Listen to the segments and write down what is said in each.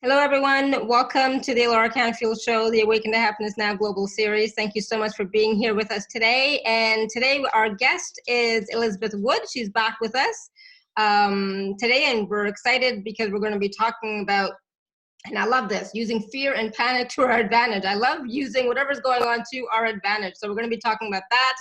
Hello, everyone. Welcome to the Laura Canfield Show, the Awaken to Happiness Now Global Series. Thank you so much for being here with us today. And today, our guest is Elizabeth Wood. She's back with us today, and we're excited because we're going to be talking about, and I love this, using fear and panic to our advantage. I love using whatever's going on to our advantage. So we're going to be talking about that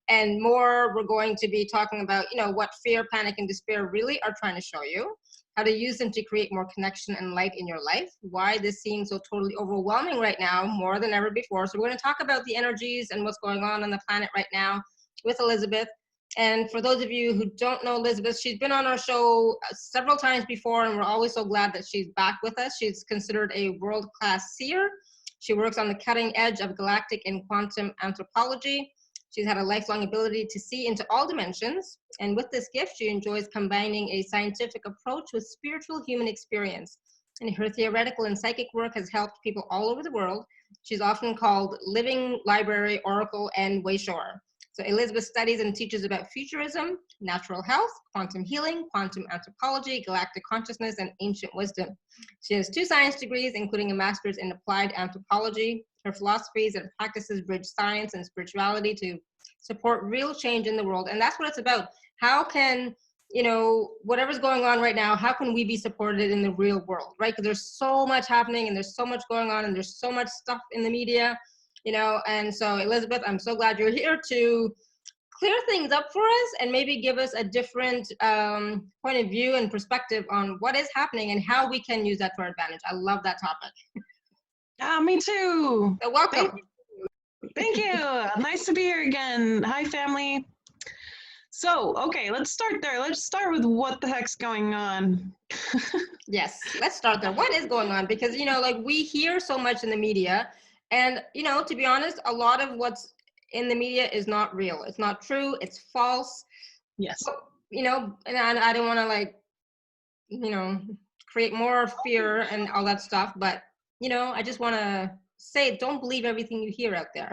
and more. We're going to be talking about, what fear, panic, and despair really are trying to show you, how to use them to create more connection and light in your life, why this seems so totally overwhelming right now, more than ever before. So we're going to talk about the energies and what's going on the planet right now with Elizabeth. And for those of you who don't know Elizabeth, she's been on our show several times before, and we're always so glad that she's back with us. She's considered a world-class seer. She works on the cutting edge of galactic and quantum anthropology. She's had a lifelong ability to see into all dimensions, and with this gift, she enjoys combining a scientific approach with spiritual human experience. And her theoretical and psychic work has helped people all over the world. She's often called living library, oracle, and wayshower. So Elizabeth studies and teaches about futurism, natural health, quantum healing, quantum anthropology, galactic consciousness, and ancient wisdom. She has 2 science degrees, including a master's in applied anthropology. Her philosophies and practices bridge science and spirituality to support real change in the world. And that's what it's about. How can, whatever's going on right now, how can we be supported in the real world, right? Because there's so much happening and there's so much going on and there's so much stuff in the media, and so Elizabeth, I'm so glad you're here to clear things up for us and maybe give us a different point of view and perspective on what is happening and how we can use that to our advantage. I love that topic. Me too. So welcome. Thank you. Nice to be here again. Hi, family. So, okay, let's start there. Let's start with what the heck's going on. Yes, let's start there. What is going on? Because, we hear so much in the media, and, to be honest, a lot of what's in the media is not real. It's not true. It's false. Yes. So, and I don't want to create more fear and all that stuff, but I just want to say, don't believe everything you hear out there.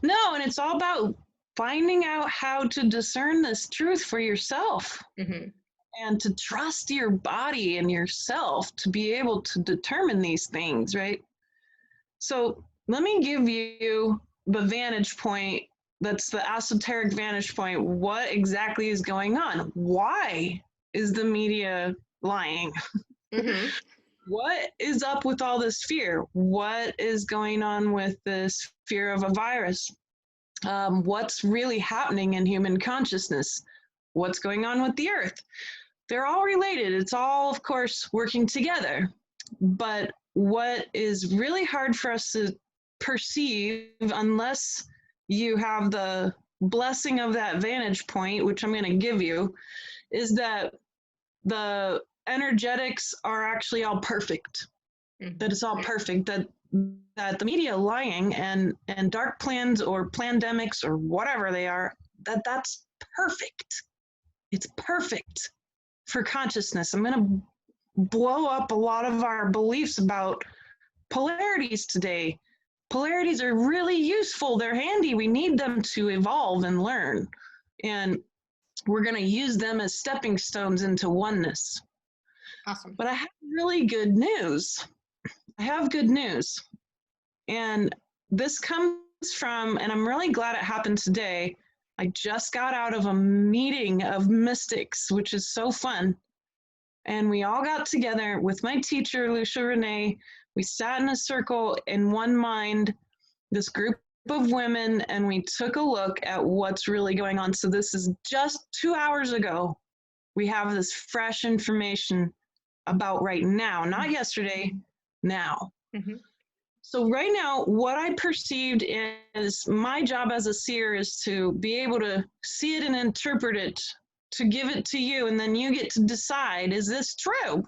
No, and it's all about finding out how to discern this truth for yourself, and to trust your body and yourself to be able to determine these things, right? So let me give you the vantage point. That's the esoteric vantage point. What exactly is going on? Why is the media lying? What is up with all this fear? What is going on with this fear of a virus? What's really happening in human consciousness? What's going on with the earth? They're all related. It's all, of course, working together. But what is really hard for us to perceive, unless you have the blessing of that vantage point, which I'm going to give you, is that the energetics are actually all perfect. That it's all perfect. That the media lying and dark plans or pandemics or whatever they are, that's perfect. It's perfect for consciousness. I'm going to blow up a lot of our beliefs about polarities today. Polarities are really useful. They're handy. We need them to evolve and learn. And we're going to use them as stepping stones into oneness. Awesome. But I have really good news. I have good news. And this comes from, and I'm really glad it happened today. I just got out of a meeting of mystics, which is so fun. And we all got together with my teacher, Lucia Renee. We sat in a circle in one mind, this group of women, and we took a look at what's really going on. So this is just 2 hours ago. We have this fresh information about right now, not yesterday, now. So right now, what I perceived is my job as a seer is to be able to see it and interpret it, to give it to you, and then you get to decide, is this true?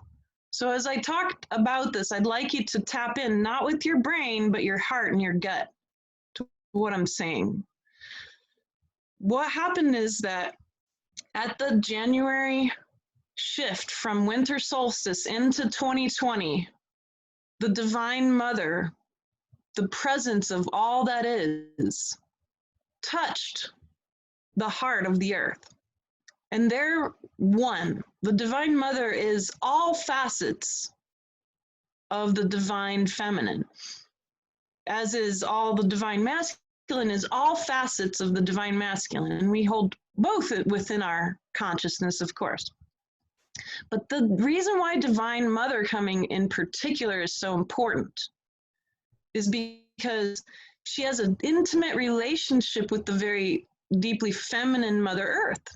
So as I talked about this, I'd like you to tap in, not with your brain, but your heart and your gut to what I'm saying. What happened is that at the January shift from winter solstice into 2020, the Divine Mother, the presence of all that is, touched the heart of the earth. And they're one. The Divine Mother is all facets of the divine feminine, as is all the divine masculine, is all facets of the divine masculine. And we hold both within our consciousness, of course. But the reason why Divine Mother coming in particular is so important is because she has an intimate relationship with the very deeply feminine Mother Earth.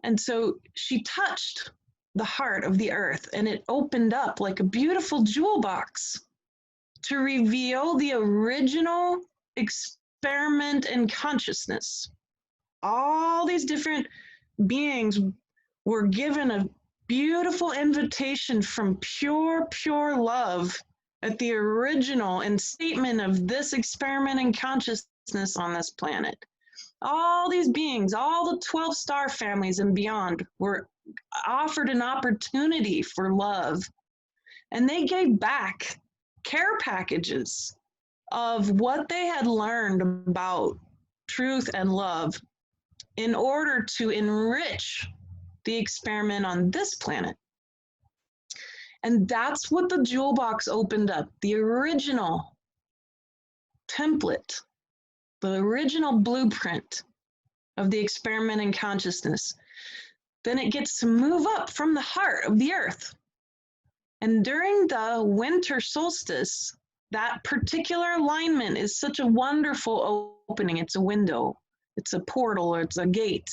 And so she touched the heart of the earth, and it opened up like a beautiful jewel box to reveal the original experiment in consciousness. All these different beings were given a beautiful invitation from pure, pure love at the original instatement of this experiment in consciousness on this planet. All these beings, all the 12 star families and beyond, were offered an opportunity for love. And they gave back care packages of what they had learned about truth and love in order to enrich the experiment on this planet. And that's what the jewel box opened up, the original template, the original blueprint of the experiment in consciousness. Then it gets to move up from the heart of the earth. And during the winter solstice, that particular alignment is such a wonderful opening. It's a window, it's a portal, or it's a gate.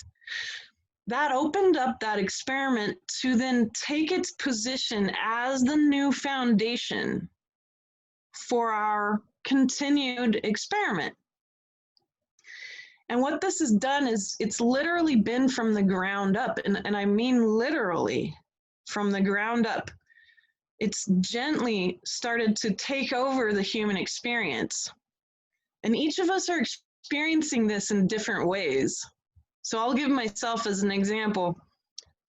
That opened up that experiment to then take its position as the new foundation for our continued experiment. And what this has done is it's literally been from the ground up, and I mean literally from the ground up. It's gently started to take over the human experience. And each of us are experiencing this in different ways. So I'll give myself as an example.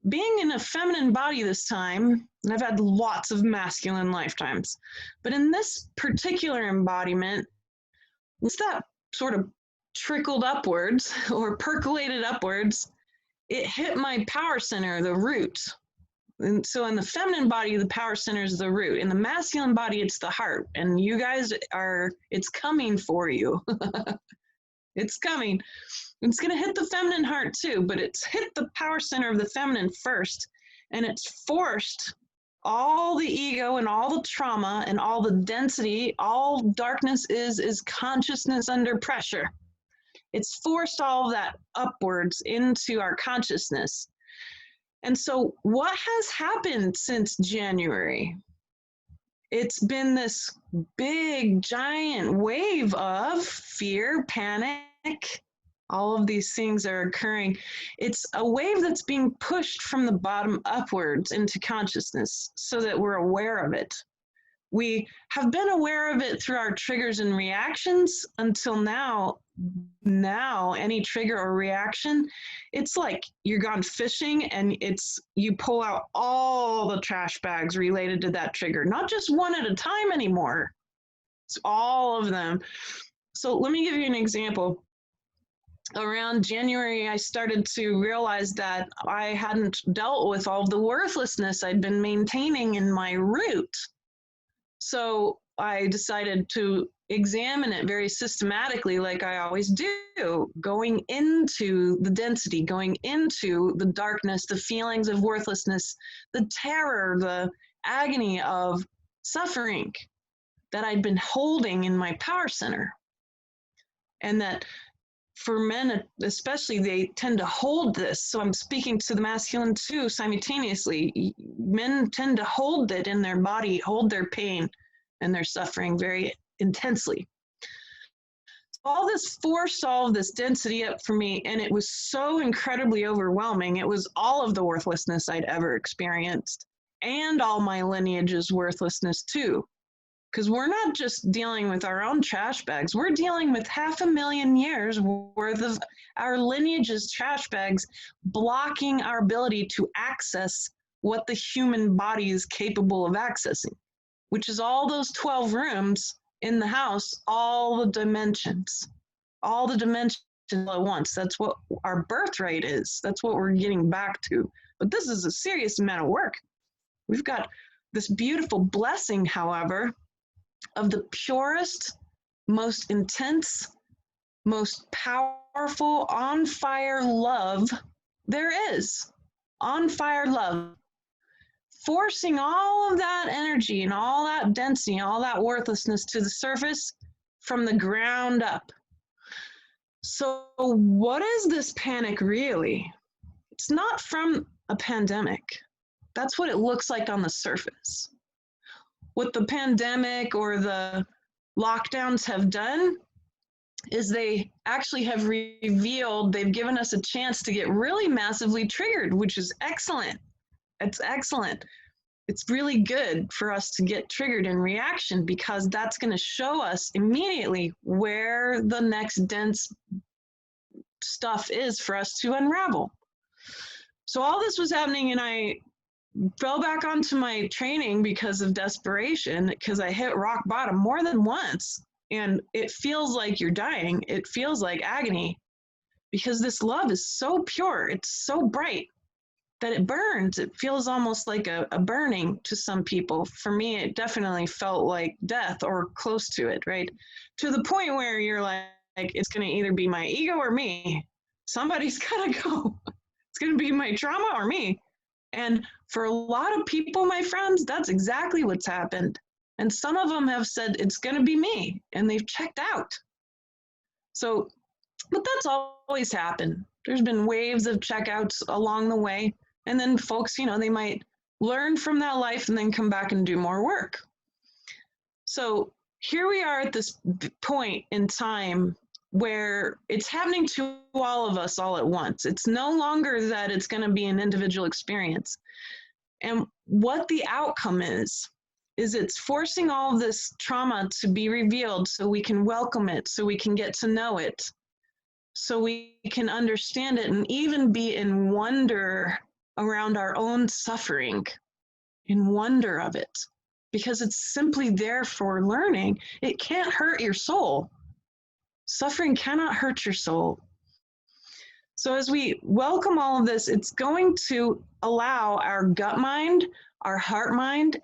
Being in a feminine body this time, and I've had lots of masculine lifetimes, but in this particular embodiment, once that sort of trickled upwards or percolated upwards, it hit my power center, the root. And so in the feminine body, the power center is the root. In the masculine body, it's the heart. And you guys it's coming for you. It's coming. It's going to hit the feminine heart too, but it's hit the power center of the feminine first, and it's forced all the ego and all the trauma and all the density. All darkness is consciousness under pressure. It's forced all of that upwards into our consciousness. And so what has happened since January? It's been this big, giant wave of fear, panic. All of these things are occurring. It's a wave that's being pushed from the bottom upwards into consciousness so that we're aware of it. We have been aware of it through our triggers and reactions until now. Now, any trigger or reaction, it's like you're gone fishing and you pull out all the trash bags related to that trigger, not just one at a time anymore. It's all of them. So let me give you an example. Around January, I started to realize that I hadn't dealt with all the worthlessness I'd been maintaining in my root. So I decided to examine it very systematically, like I always do, going into the density, going into the darkness, the feelings of worthlessness, the terror, the agony of suffering that I'd been holding in my power center. And that for men especially, they tend to hold this. So I'm speaking to the masculine too simultaneously. Men tend to hold it in their body, hold their pain and their suffering very intensely. All this forced all of this density up for me, and it was so incredibly overwhelming. It was all of the worthlessness I'd ever experienced, and all my lineage's worthlessness too. Because we're not just dealing with our own trash bags, we're dealing with 500,000 years worth of our lineage's trash bags blocking our ability to access what the human body is capable of accessing, which is all those 12 rooms in the house, all the dimensions all at once. That's what our birthright is. That's what we're getting back to. But this is a serious amount of work. We've got this beautiful blessing, however, of the purest, most intense, most powerful, on fire love there is. On fire love. Forcing all of that energy and all that density, all that worthlessness to the surface from the ground up. So, what is this panic really? It's not from a pandemic. That's what it looks like on the surface. What the pandemic or the lockdowns have done is they actually have revealed, they've given us a chance to get really massively triggered, which is excellent. It's excellent. It's really good for us to get triggered in reaction, because that's going to show us immediately where the next dense stuff is for us to unravel. So all this was happening, and I fell back onto my training because of desperation, because I hit rock bottom more than once. And it feels like you're dying. It feels like agony, because this love is so pure. It's so bright that it burns. It feels almost like a burning to some people. For me, it definitely felt like death or close to it, right? To the point where you're like it's going to either be my ego or me. Somebody's got to go. It's going to be my trauma or me. And for a lot of people, my friends, that's exactly what's happened. And some of them have said it's going to be me, and they've checked out. So, but that's always happened. There's been waves of checkouts along the way. And then folks, you know, they might learn from that life and then come back and do more work. So here we are at this point in time where it's happening to all of us all at once. It's no longer that it's going to be an individual experience. And what the outcome is it's forcing all of this trauma to be revealed so we can welcome it, so we can get to know it, so we can understand it, and even be in wonder around our own suffering, in wonder of it, because it's simply there for learning. It can't hurt your soul. Suffering cannot hurt your soul. So as we welcome all of this, it's going to allow our gut mind, our heart mind,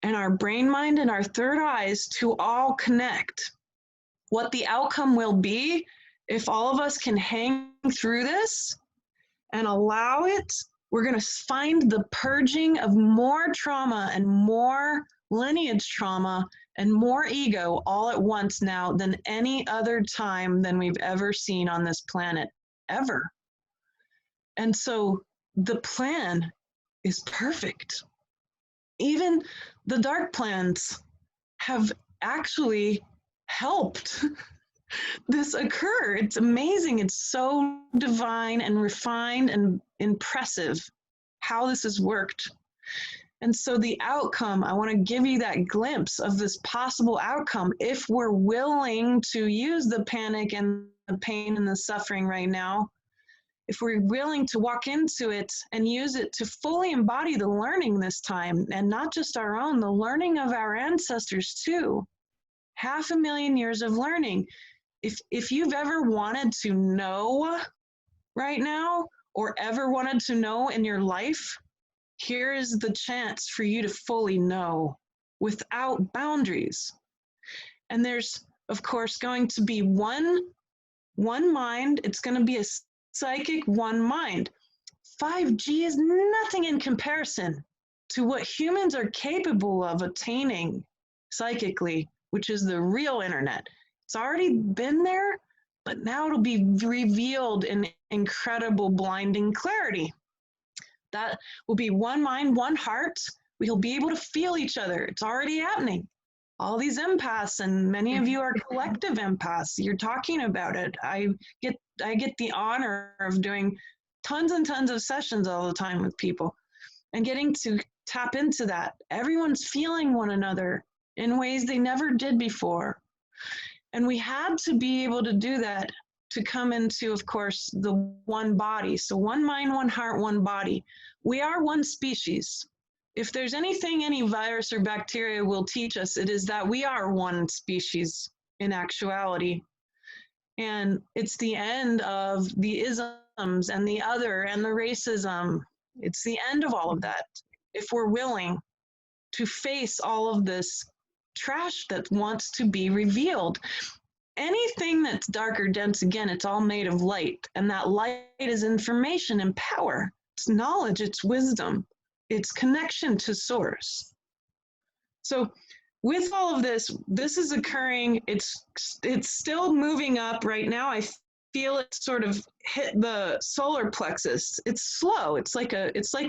and our brain mind and our third eyes to all connect. What the outcome will be, if all of us can hang through this and allow it, we're going to find the purging of more trauma and more lineage trauma and more ego all at once now than any other time than we've ever seen on this planet, ever. And so the plan is perfect. Even the dark plans have actually helped this occur. It's amazing. It's so divine and refined and impressive how this has worked. And so the outcome, I want to give you that glimpse of this possible outcome if we're willing to use the panic and the pain and the suffering right now. If we're willing to walk into it and use it to fully embody the learning this time, and not just our own, the learning of our ancestors too. 500,000 years of learning. If you've ever wanted to know right now, or ever wanted to know in your life, here is the chance for you to fully know without boundaries. And there's, of course, going to be one mind. It's going to be a psychic one mind. 5G is nothing in comparison to what humans are capable of attaining psychically, which is the real internet. It's already been there, but now it'll be revealed in incredible blinding clarity. That will be one mind, one heart. We'll be able to feel each other. It's already happening. All these empaths, and many of you are collective empaths. You're talking about it. I get the honor of doing tons and tons of sessions all the time with people and getting to tap into that. Everyone's feeling one another in ways they never did before. And we had to be able to do that to come into, of course, the one body. So one mind, one heart, one body. We are one species. If there's anything any virus or bacteria will teach us, it is that we are one species in actuality. And it's the end of the isms and the other and the racism. It's the end of all of that, if we're willing. to face all of this trash that wants to be revealed. Anything that's dark or dense, again, it's all made of light, and that light is information and power. It's knowledge, it's wisdom, it's connection to source. So with all of this, this is occurring, it's still moving up right now. I feel it sort of hit the solar plexus. It's slow. It's like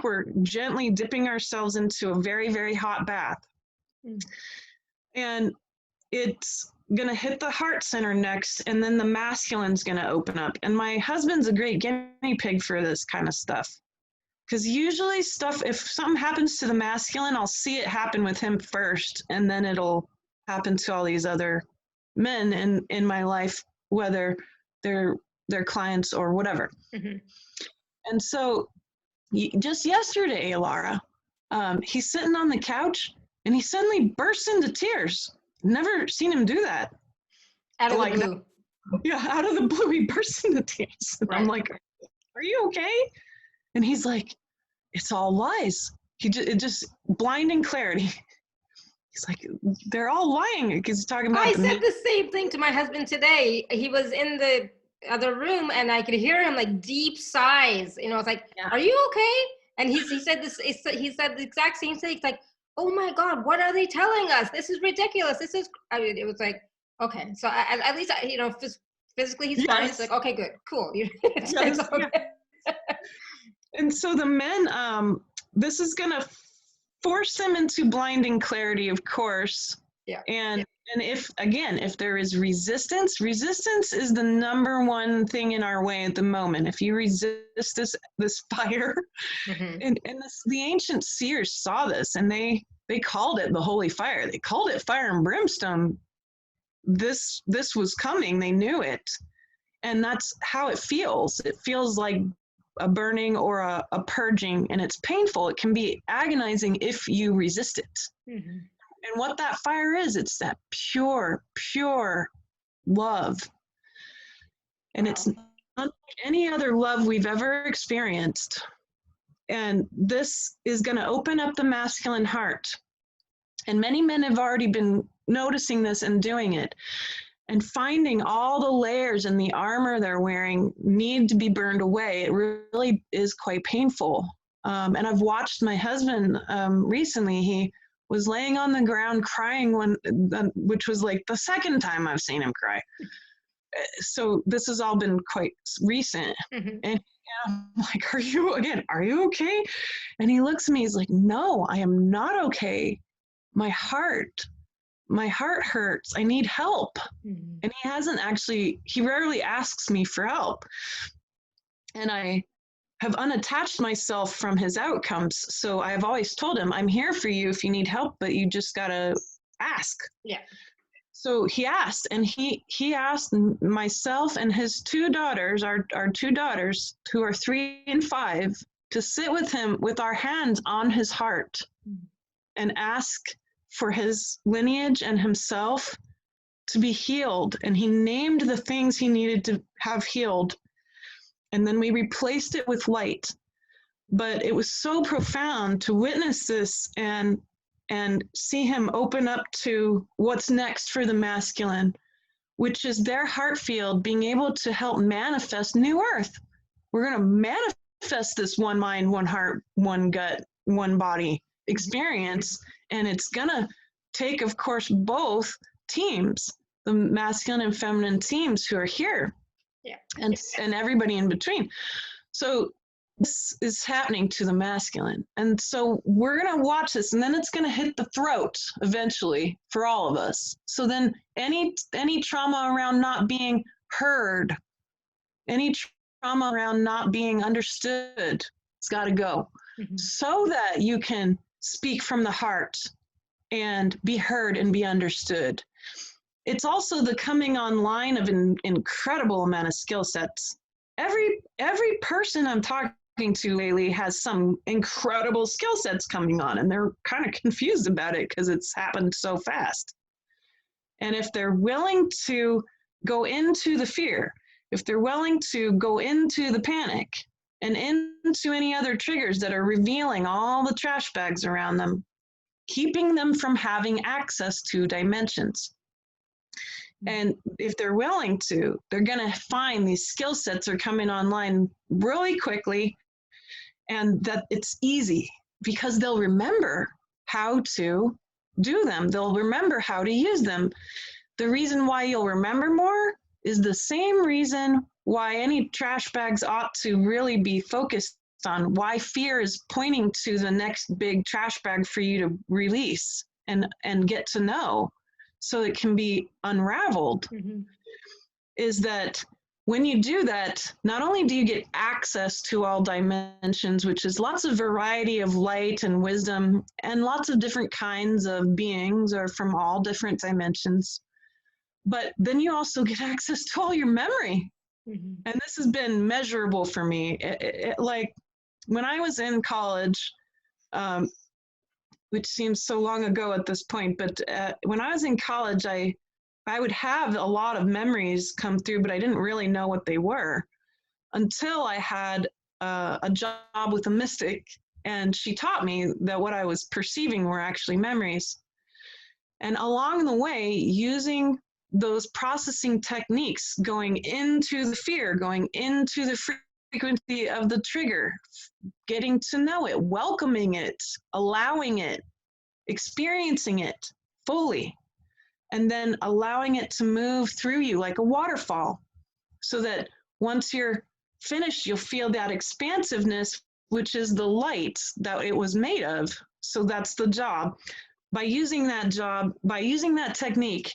we're gently dipping ourselves into a very, very hot bath. And it's going to hit the heart center next, and then the masculine's going to open up. And my husband's a great guinea pig for this kind of stuff. Because usually if something happens to the masculine, I'll see it happen with him first, and then it'll happen to all these other men in my life, whether they're clients or whatever. And so just yesterday, Laura, he's sitting on the couch, and he suddenly bursts into tears. Never seen him do that. Out of the blue. Yeah, out of the blue, he bursts into tears. And I'm like, are you okay? And he's like, it's all lies. It just blinding clarity. He's like, they're all lying, because he's talking about. I said the same thing to my husband today. He was in the other room, and I could hear him like deep sighs. You know, it's like, are you okay? And he said this. He said the exact same thing. It's like, oh my God, what are they telling us? This is ridiculous. I mean, it was like, okay. So at least, you know, physically he's fine. It's like, okay, good, cool. It's okay. And so the men, this is going to force them into blinding clarity, of course. And if there is resistance is the number one thing in our way at the moment. If you resist this fire, and the ancient seers saw this, and they called it the holy fire. They called it fire and brimstone. This was coming. They knew it, and that's how it feels. It feels like a burning or a purging, and it's painful. It can be agonizing if you resist it. And what that fire is, it's that pure love. And it's unlike any other love we've ever experienced. And this is going to open up the masculine heart. And many men have already been noticing this and doing it. And finding all the layers and the armor they're wearing need to be burned away. It really is quite painful. And I've watched my husband recently. He was laying on the ground crying which was like the second time I've seen him cry. So this has all been quite recent. And I'm like, are you okay? And he looks at me, he's like, no, I am not okay. My heart hurts. I need help. And he rarely asks me for help. And I have unattached myself from his outcomes. So I've always told him, I'm here for you if you need help, but you just gotta ask. So he asked, and he asked myself and his two daughters, our two daughters, who are 3 and 5, to sit with him with our hands on his heart and ask for his lineage and himself to be healed. And he named the things he needed to have healed. And then we replaced it with light. But it was so profound to witness this and see him open up to what's next for the masculine, which is their heart field being able to help manifest new earth. We're going to manifest this one mind, one heart, one gut, one body experience. And it's going to take, of course, both teams, the masculine and feminine teams who are here, and everybody in between. So this is happening to the masculine. And so we're going to watch this, and then it's going to hit the throat eventually for all of us. So then any trauma around not being heard, any trauma around not being understood, it's got to go, so that you can speak from the heart and be heard and be understood. It's also the coming online of an incredible amount of skill sets. Every person I'm talking to lately has some incredible skill sets coming on, and they're kind of confused about it because it's happened so fast. And if they're willing to go into the fear, if they're willing to go into the panic and into any other triggers that are revealing all the trash bags around them, keeping them from having access to dimensions. And if they're willing to, they're going to find these skill sets are coming online really quickly, and that it's easy because they'll remember how to do them. They'll remember how to use them. The reason why you'll remember more is the same reason why any trash bags ought to really be focused on, why fear is pointing to the next big trash bag for you to release and get to know so it can be unraveled. Is that when you do that, not only do you get access to all dimensions, which is lots of variety of light and wisdom and lots of different kinds of beings are from all different dimensions, but then you also get access to all your memory. And this has been measurable for me. Like when I was in college, which seems so long ago at this point, but when I was in college, I would have a lot of memories come through, but I didn't really know what they were until I had a job with a mystic, and she taught me that what I was perceiving were actually memories. And along the way, using those processing techniques, going into the fear, going into the frequency of the trigger, getting to know it, welcoming it, allowing it, experiencing it fully, and then allowing it to move through you like a waterfall, so that once you're finished, you'll feel that expansiveness, which is the light that it was made of. So that's the job. By using that technique,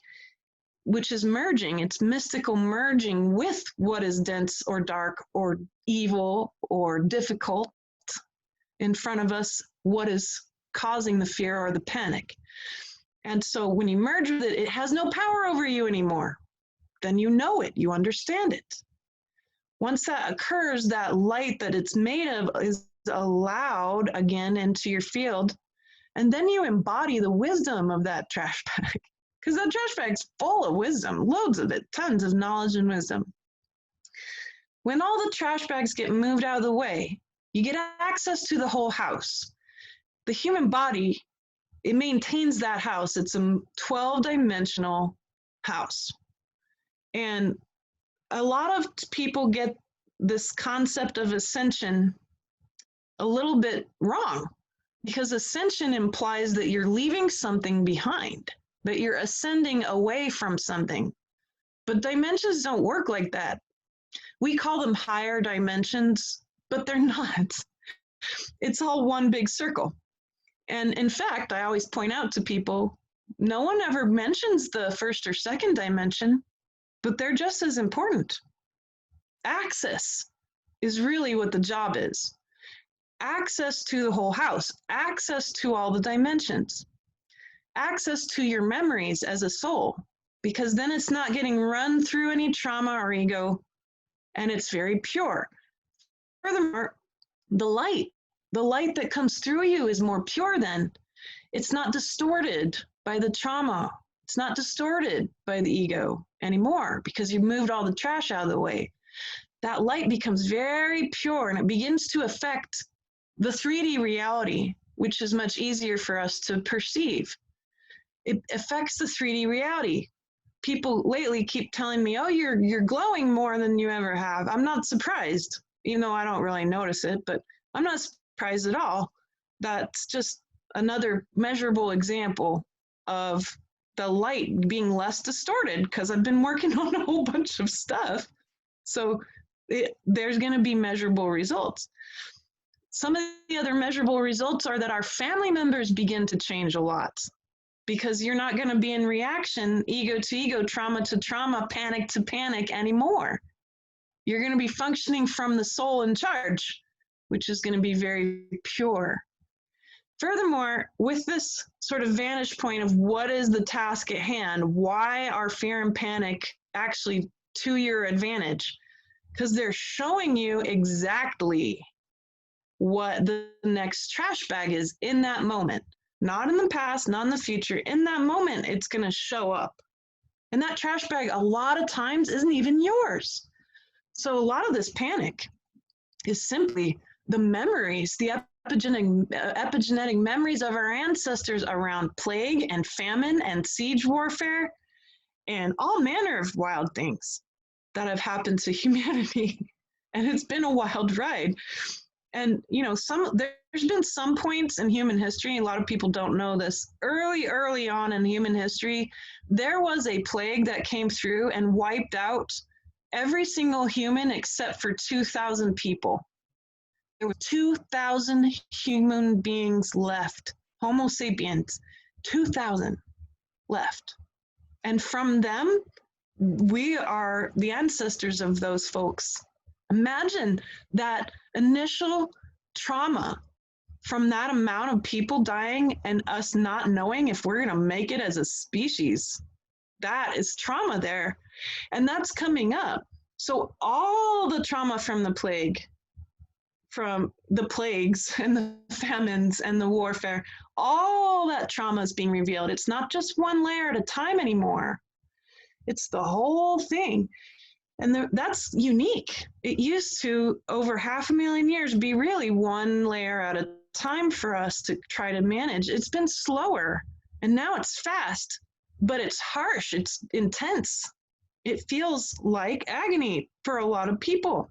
which is merging, it's mystical merging with what is dense or dark or evil or difficult in front of us, what is causing the fear or the panic. And so when you merge with it, it has no power over you anymore. Then you know it, you understand it. Once that occurs, that light that it's made of is allowed again into your field. And then you embody the wisdom of that trash bag. Because that trash bag's full of wisdom, loads of it, tons of knowledge and wisdom. When all the trash bags get moved out of the way, you get access to the whole house. The human body, it maintains that house. It's a 12-dimensional house. And a lot of people get this concept of ascension a little bit wrong, because ascension implies that you're leaving something behind, that you're ascending away from something. But dimensions don't work like that. We call them higher dimensions, but they're not. It's all one big circle. And in fact, I always point out to people, no one ever mentions the first or second dimension, but they're just as important. Access is really what the job is. Access to the whole house, access to all the dimensions, access to your memories as a soul, because then it's not getting run through any trauma or ego, and it's very pure. Furthermore, the light that comes through you is more pure then. It's not distorted by the trauma. It's not distorted by the ego anymore because you've moved all the trash out of the way. That light becomes very pure, and it begins to affect the 3D reality, which is much easier for us to perceive. It affects the 3D reality. People lately keep telling me, oh, you're glowing more than you ever have. I'm not surprised, even though I don't really notice it, but I'm not surprised at all. That's just another measurable example of the light being less distorted, because I've been working on a whole bunch of stuff. So there's going to be measurable results. Some of the other measurable results are that our family members begin to change a lot, because you're not going to be in reaction, ego to ego, trauma to trauma, panic to panic anymore. You're going to be functioning from the soul in charge, which is going to be very pure. Furthermore, with this sort of vantage point of what is the task at hand, why are fear and panic actually to your advantage? Because they're showing you exactly what the next trash bag is in that moment. Not in the past, not in the future. In that moment, it's going to show up. And that trash bag, a lot of times, isn't even yours. So a lot of this panic is simply the memories, the epigenetic memories of our ancestors around plague and famine and siege warfare and all manner of wild things that have happened to humanity. And it's been a wild ride. And, you know, there's been some points in human history, a lot of people don't know this, early on in human history, there was a plague that came through and wiped out every single human except for 2,000 people. There were 2,000 human beings left, Homo sapiens, 2,000 left. And from them, we are the ancestors of those folks. Imagine that initial trauma from that amount of people dying and us not knowing if we're going to make it as a species. That is trauma there. And that's coming up. So all the trauma from the plague, from the plagues and the famines and the warfare, all that trauma is being revealed. It's not just one layer at a time anymore. It's the whole thing. And that's unique. It used to, over 500,000 years, be really one layer at a time for us to try to manage. It's been slower, and now it's fast, but it's harsh, it's intense. It feels like agony for a lot of people.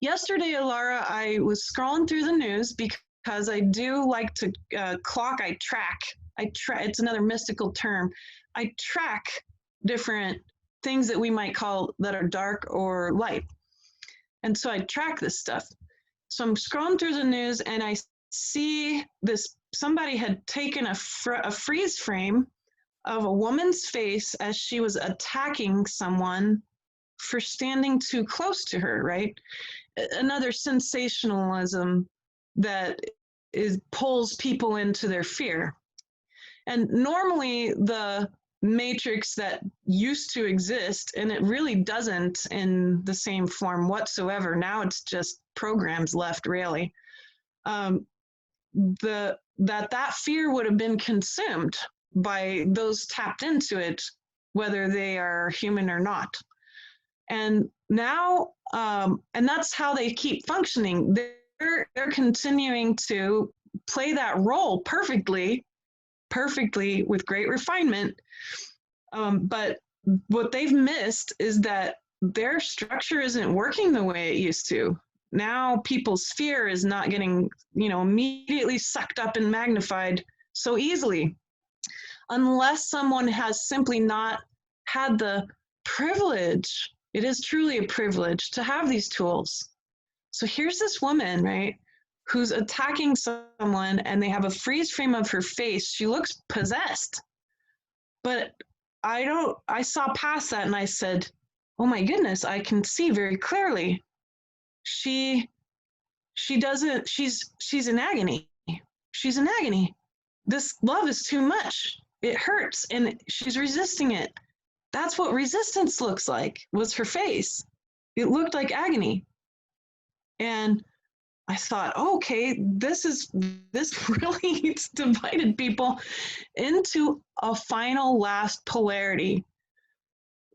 Yesterday, Alara, I was scrolling through the news because I do like to track. It's another mystical term. I track different things that we might call that are dark or light. And so I track this stuff. So I'm scrolling through the news and I see this, somebody had taken a freeze frame of a woman's face as she was attacking someone for standing too close to her, right? Another sensationalism that pulls people into their fear. And normally the matrix that used to exist, and it really doesn't in the same form whatsoever. Now it's just programs left, really. That fear would have been consumed by those tapped into it, whether they are human or not. And now, and that's how they keep functioning. They're continuing to play that role perfectly with great refinement. But what they've missed is that their structure isn't working the way it used to. Now people's fear is not getting, immediately sucked up and magnified so easily, unless someone has simply not had the privilege. It is truly a privilege to have these tools. So here's this woman, right, who's attacking someone and they have a freeze frame of her face. She looks possessed. But I saw past that and I said, oh my goodness, I can see very clearly. She's in agony. She's in agony. This love is too much. It hurts and she's resisting it. That's what resistance looks like, was her face. It looked like agony. And I thought, okay, this really divided people into a final last polarity.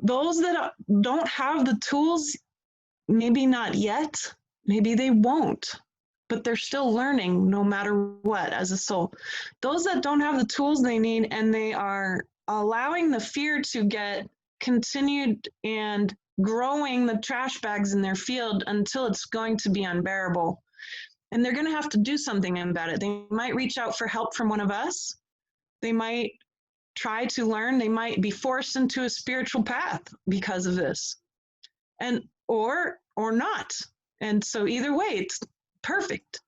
Those that don't have the tools, maybe not yet, maybe they won't, but they're still learning no matter what as a soul. Those that don't have the tools they need and they are allowing the fear to get continued and growing the trash bags in their field until it's going to be unbearable. And they're going to have to do something about it. They might reach out for help from one of us. They might try to learn. They might be forced into a spiritual path because of this, and or not. And so either way, it's perfect.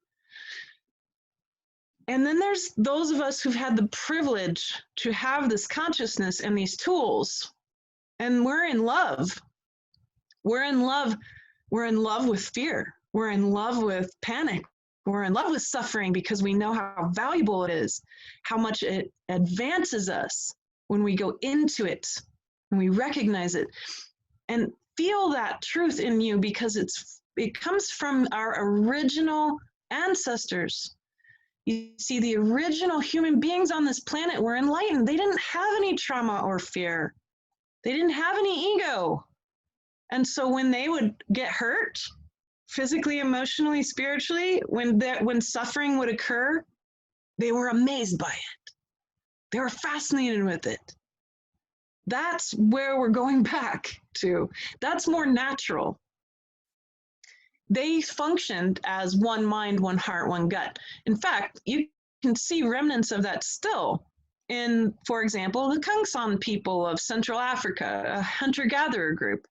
And then there's those of us who've had the privilege to have this consciousness and these tools, and we're in love. We're in love. We're in love with fear. We're in love with panic. We're in love with suffering because we know how valuable it is, how much it advances us when we go into it and we recognize it and feel that truth in you, because it comes from our original ancestors. You see, the original human beings on this planet were enlightened. They didn't have any trauma or fear. They didn't have any ego. And so when they would get hurt, physically, emotionally, spiritually, when suffering would occur, they were amazed by it. They were fascinated with it. That's where we're going back to. That's more natural. They functioned as one mind, one heart, one gut. In fact, you can see remnants of that still in, for example, the Kungsan people of Central Africa, a hunter-gatherer group.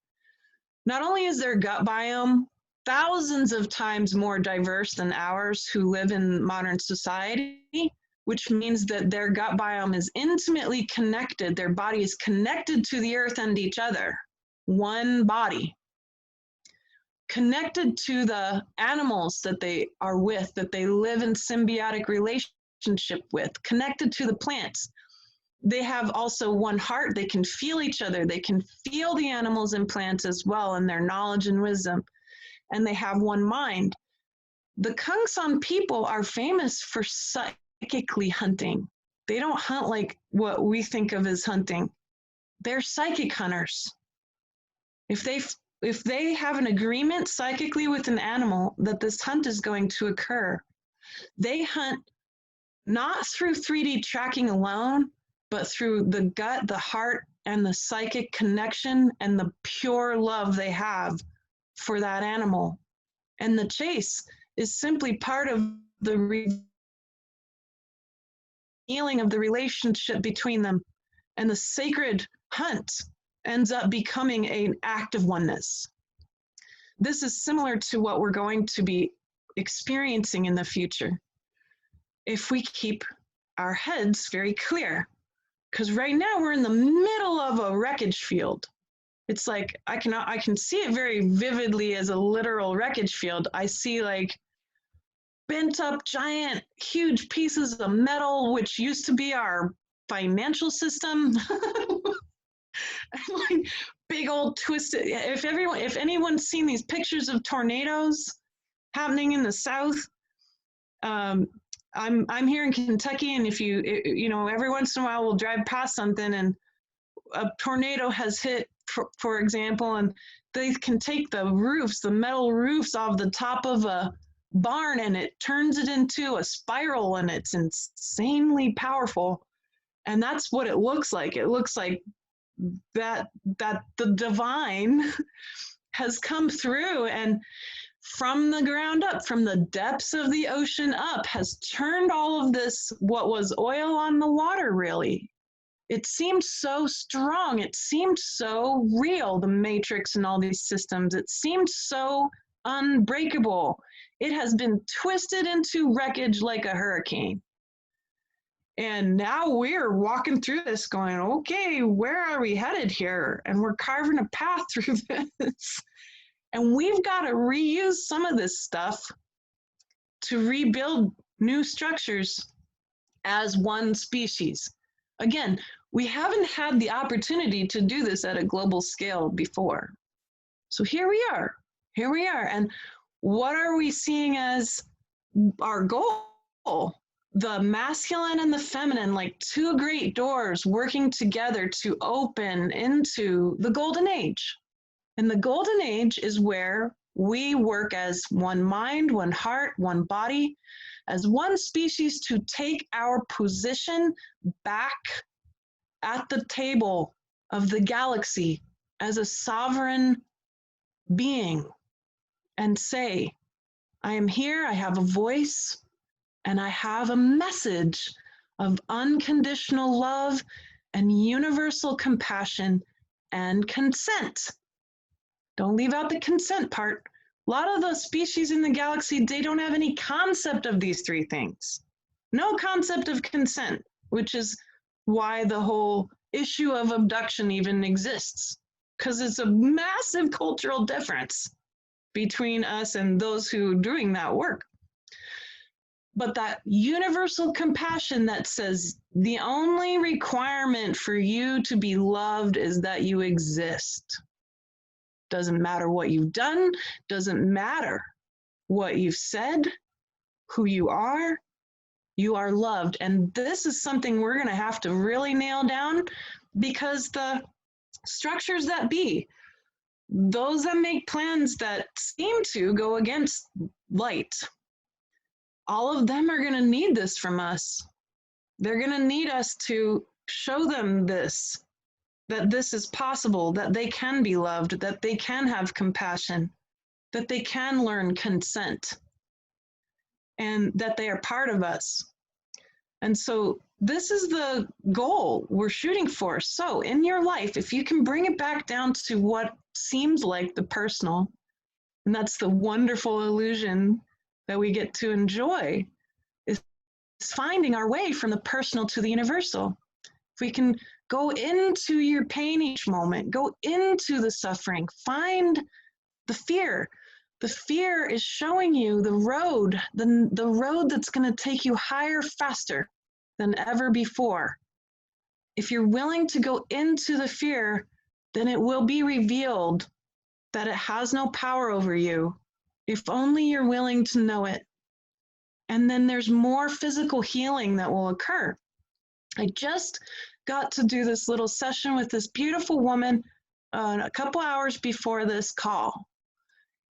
Not only is their gut biome thousands of times more diverse than ours who live in modern society, which means that their gut biome is intimately connected. Their body is connected to the earth and each other. One body. Connected to the animals that they are with, that they live in symbiotic relationship with, connected to the plants. They have also one heart. They can feel each other. They can feel the animals and plants as well, and their knowledge and wisdom. And they have one mind. The Kungsan people are famous for psychically hunting. They don't hunt like what we think of as hunting. They're psychic hunters. If they have an agreement psychically with an animal that this hunt is going to occur, they hunt not through 3D tracking alone, but through the gut, the heart, and the psychic connection and the pure love they have for that animal. And the chase is simply part of the revealing of the relationship between them. And the sacred hunt ends up becoming an act of oneness. This is similar to what we're going to be experiencing in the future if we keep our heads very clear. Because right now we're in the middle of a wreckage field. It's like I can see it very vividly as a literal wreckage field. I see like bent up giant huge pieces of metal, which used to be our financial system. Like big old twisted. If anyone's seen these pictures of tornadoes happening in the South, I'm here in Kentucky, and if you know, every once in a while we'll drive past something and a tornado has hit, for example, and they can take the roofs, the metal roofs off the top of a barn, and it turns it into a spiral, and it's insanely powerful. And that's what it looks like. It looks like that the divine has come through and from the ground up, from the depths of the ocean up, has turned all of this, what was oil on the water, really. It seemed so strong. It seemed so real, the matrix and all these systems. It seemed so unbreakable. It has been twisted into wreckage like a hurricane. And now we're walking through this going, okay, where are we headed here? And we're carving a path through this. And we've got to reuse some of this stuff to rebuild new structures as one species. Again, we haven't had the opportunity to do this at a global scale before. So here we are. And what are we seeing as our goal? The masculine and the feminine, like two great doors working together to open into the golden age. And the golden age is where we work as one mind, one heart, one body, as one species to take our position back at the table of the galaxy as a sovereign being and say, I am here, I have a voice, and I have a message of unconditional love and universal compassion and consent. Don't leave out the consent part. A lot of the species in the galaxy, they don't have any concept of these three things. No concept of consent, which is why the whole issue of abduction even exists, because it's a massive cultural difference between us and those who are doing that work. But that universal compassion that says the only requirement for you to be loved is that you exist. Doesn't matter what you've done, doesn't matter what you've said, who you are loved. And this is something we're going to have to really nail down, because the structures that be, those that make plans that seem to go against light, all of them are going to need this from us. They're going to need us to show them this, that this is possible, that they can be loved, that they can have compassion, that they can learn consent, and that they are part of us. And so this is the goal we're shooting for. So in your life, if you can bring it back down to what seems like the personal, and that's the wonderful illusion that we get to enjoy, is finding our way from the personal to the universal. If we can go into your pain each moment, go into the suffering, find the fear. The fear is showing you the road, the road that's going to take you higher, faster than ever before. If you're willing to go into the fear, then it will be revealed that it has no power over you, if only you're willing to know it. And then there's more physical healing that will occur. I just got to do this little session with this beautiful woman a couple hours before this call.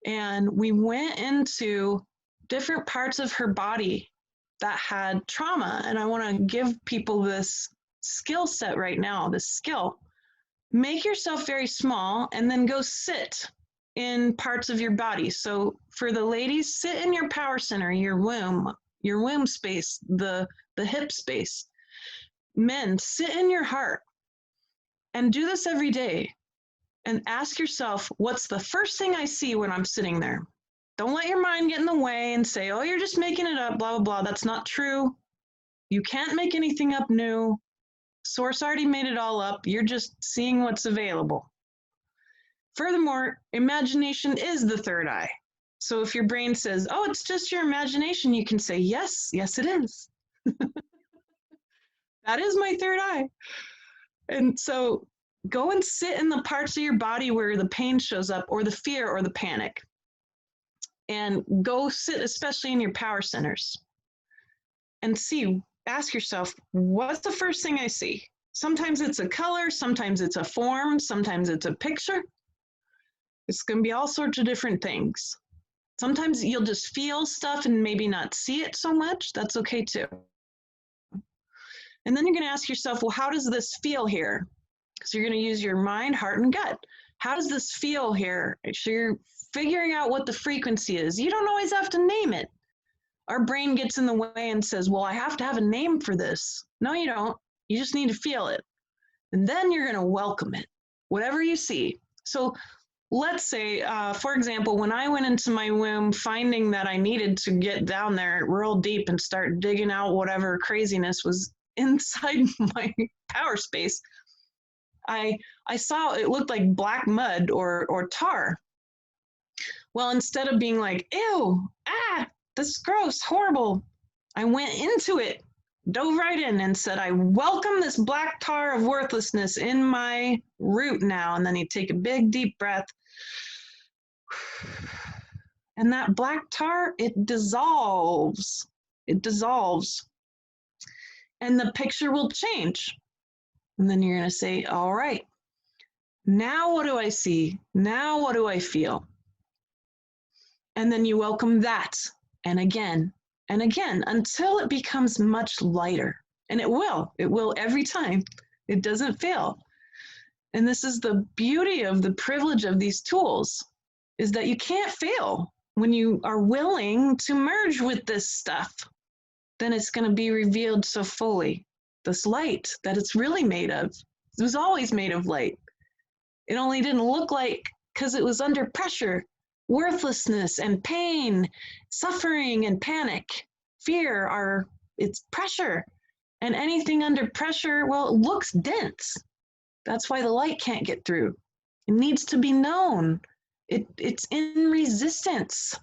And we went into different parts of her body that had trauma. And I want to give people this skill set right now, this skill. Make yourself very small and then go sit in parts of your body. So for the ladies, sit in your power center, your womb space, the hip space. Men, sit in your heart and do this every day. And ask yourself, what's the first thing I see when I'm sitting there? Don't let your mind get in the way and say, oh, you're just making it up, blah, blah, blah. That's not true. You can't make anything up new. Source already made it all up. You're just seeing what's available. Furthermore, imagination is the third eye. So if your brain says, oh, it's just your imagination, you can say, yes, yes, it is. That is my third eye. And so go and sit in the parts of your body where the pain shows up, or the fear, or the panic. And go sit, especially in your power centers, and ask yourself, what's the first thing I see? Sometimes it's a color, sometimes it's a form, sometimes it's a picture. It's going to be all sorts of different things. Sometimes you'll just feel stuff and maybe not see it so much. That's okay too. And then you're going to ask yourself, well, how does this feel here? So you're going to use your mind, heart, and gut. How does this feel here? So you're figuring out what the frequency is. You don't always have to name it. Our brain gets in the way and says, well, I have to have a name for this. No, you don't. You just need to feel it. And then you're going to welcome it, whatever you see. So let's say, for example, when I went into my womb, finding that I needed to get down there real deep and start digging out whatever craziness was inside my power space, I saw it looked like black mud or tar. Well, instead of being like, ew, this is gross, horrible, I went into it, dove right in and said, I welcome this black tar of worthlessness in my root now. And then you take a big, deep breath. And that black tar, it dissolves. It dissolves. And the picture will change. And then you're going to say, all right, now what do I see? Now what do I feel? And then you welcome that, and again until it becomes much lighter. And it will every time. It doesn't fail. And this is the beauty of the privilege of these tools, is that you can't fail. When you are willing to merge with this stuff, then it's going to be revealed so fully. This light that it's really made of. It was always made of light. It only didn't look like, because it was under pressure. Worthlessness and pain, suffering and panic, fear it's pressure. And anything under pressure, well, it looks dense. That's why the light can't get through. It needs to be known. It's in resistance.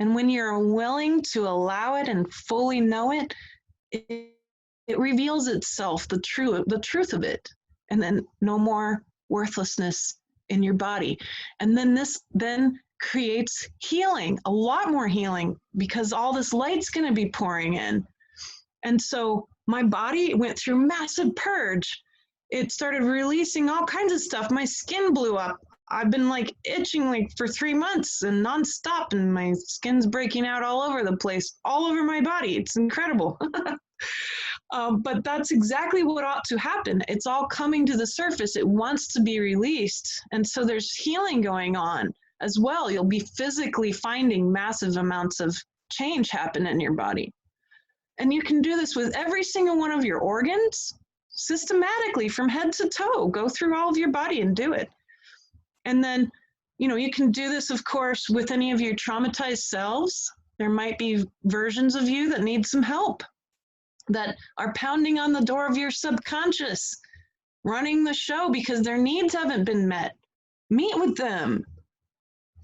And when you're willing to allow it and fully know it, it reveals itself, the truth of it. And then no more worthlessness in your body. And then this creates healing, a lot more healing, because all this light's going to be pouring in. And so my body went through massive purge. It started releasing all kinds of stuff. My skin blew up. I've been like itching like for 3 months and nonstop, and my skin's breaking out all over the place, all over my body. It's incredible. But that's exactly what ought to happen. It's all coming to the surface. It wants to be released. And so there's healing going on as well. You'll be physically finding massive amounts of change happen in your body. And you can do this with every single one of your organs systematically from head to toe. Go through all of your body and do it. And then, you can do this, of course, with any of your traumatized selves. There might be versions of you that need some help, that are pounding on the door of your subconscious, running the show because their needs haven't been met. Meet with them.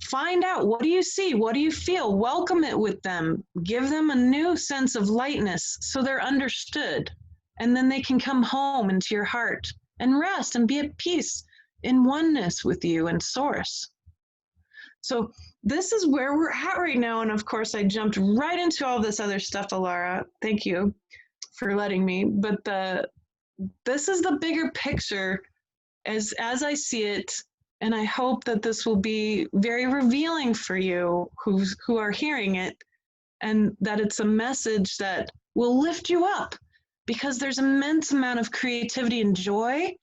Find out, what do you see? What do you feel? Welcome it with them. Give them a new sense of lightness so they're understood. And then they can come home into your heart and rest and be at peace in oneness with you and Source. So this is where we're at right now. And of course, I jumped right into all this other stuff, Alara. Thank you for letting me. But this is the bigger picture as I see it. And I hope that this will be very revealing for you who are hearing it, and that it's a message that will lift you up, because there's immense amount of creativity and joy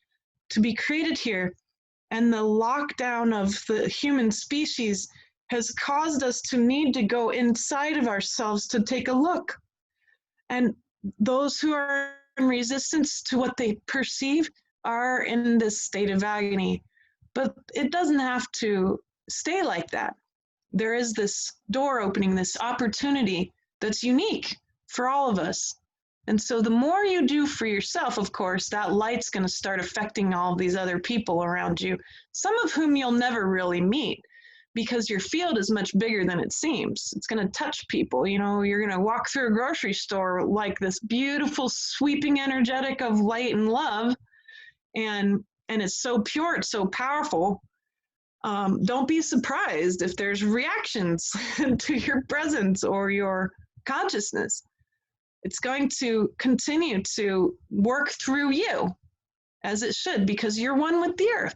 to be created here. And the lockdown of the human species has caused us to need to go inside of ourselves to take a look. And those who are in resistance to what they perceive are in this state of agony. But it doesn't have to stay like that. There is this door opening, this opportunity that's unique for all of us. And so the more you do for yourself, of course, that light's going to start affecting all these other people around you, some of whom you'll never really meet, because your field is much bigger than it seems. It's going to touch people. You're going to walk through a grocery store like this beautiful, sweeping energetic of light and love. And it's so pure, it's so powerful. Don't be surprised if there's reactions to your presence or your consciousness. It's going to continue to work through you, as it should, because you're one with the earth.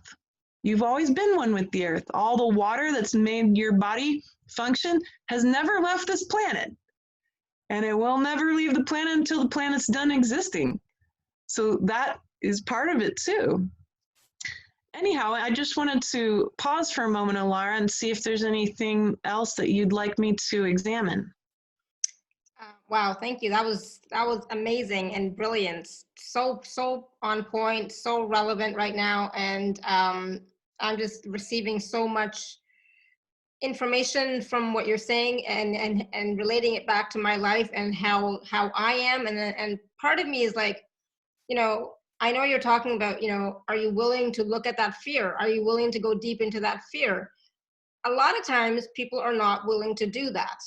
You've always been one with the earth. All the water that's made your body function has never left this planet. And it will never leave the planet until the planet's done existing. So that is part of it too. Anyhow, I just wanted to pause for a moment, Alara, and see if there's anything else that you'd like me to examine. Wow, thank you. That was amazing and brilliant. So on point, so relevant right now, and I'm just receiving so much information from what you're saying, and relating it back to my life and how I am, and part of me is like, I know you're talking about, are you willing to look at that fear? Are you willing to go deep into that fear? A lot of times people are not willing to do that.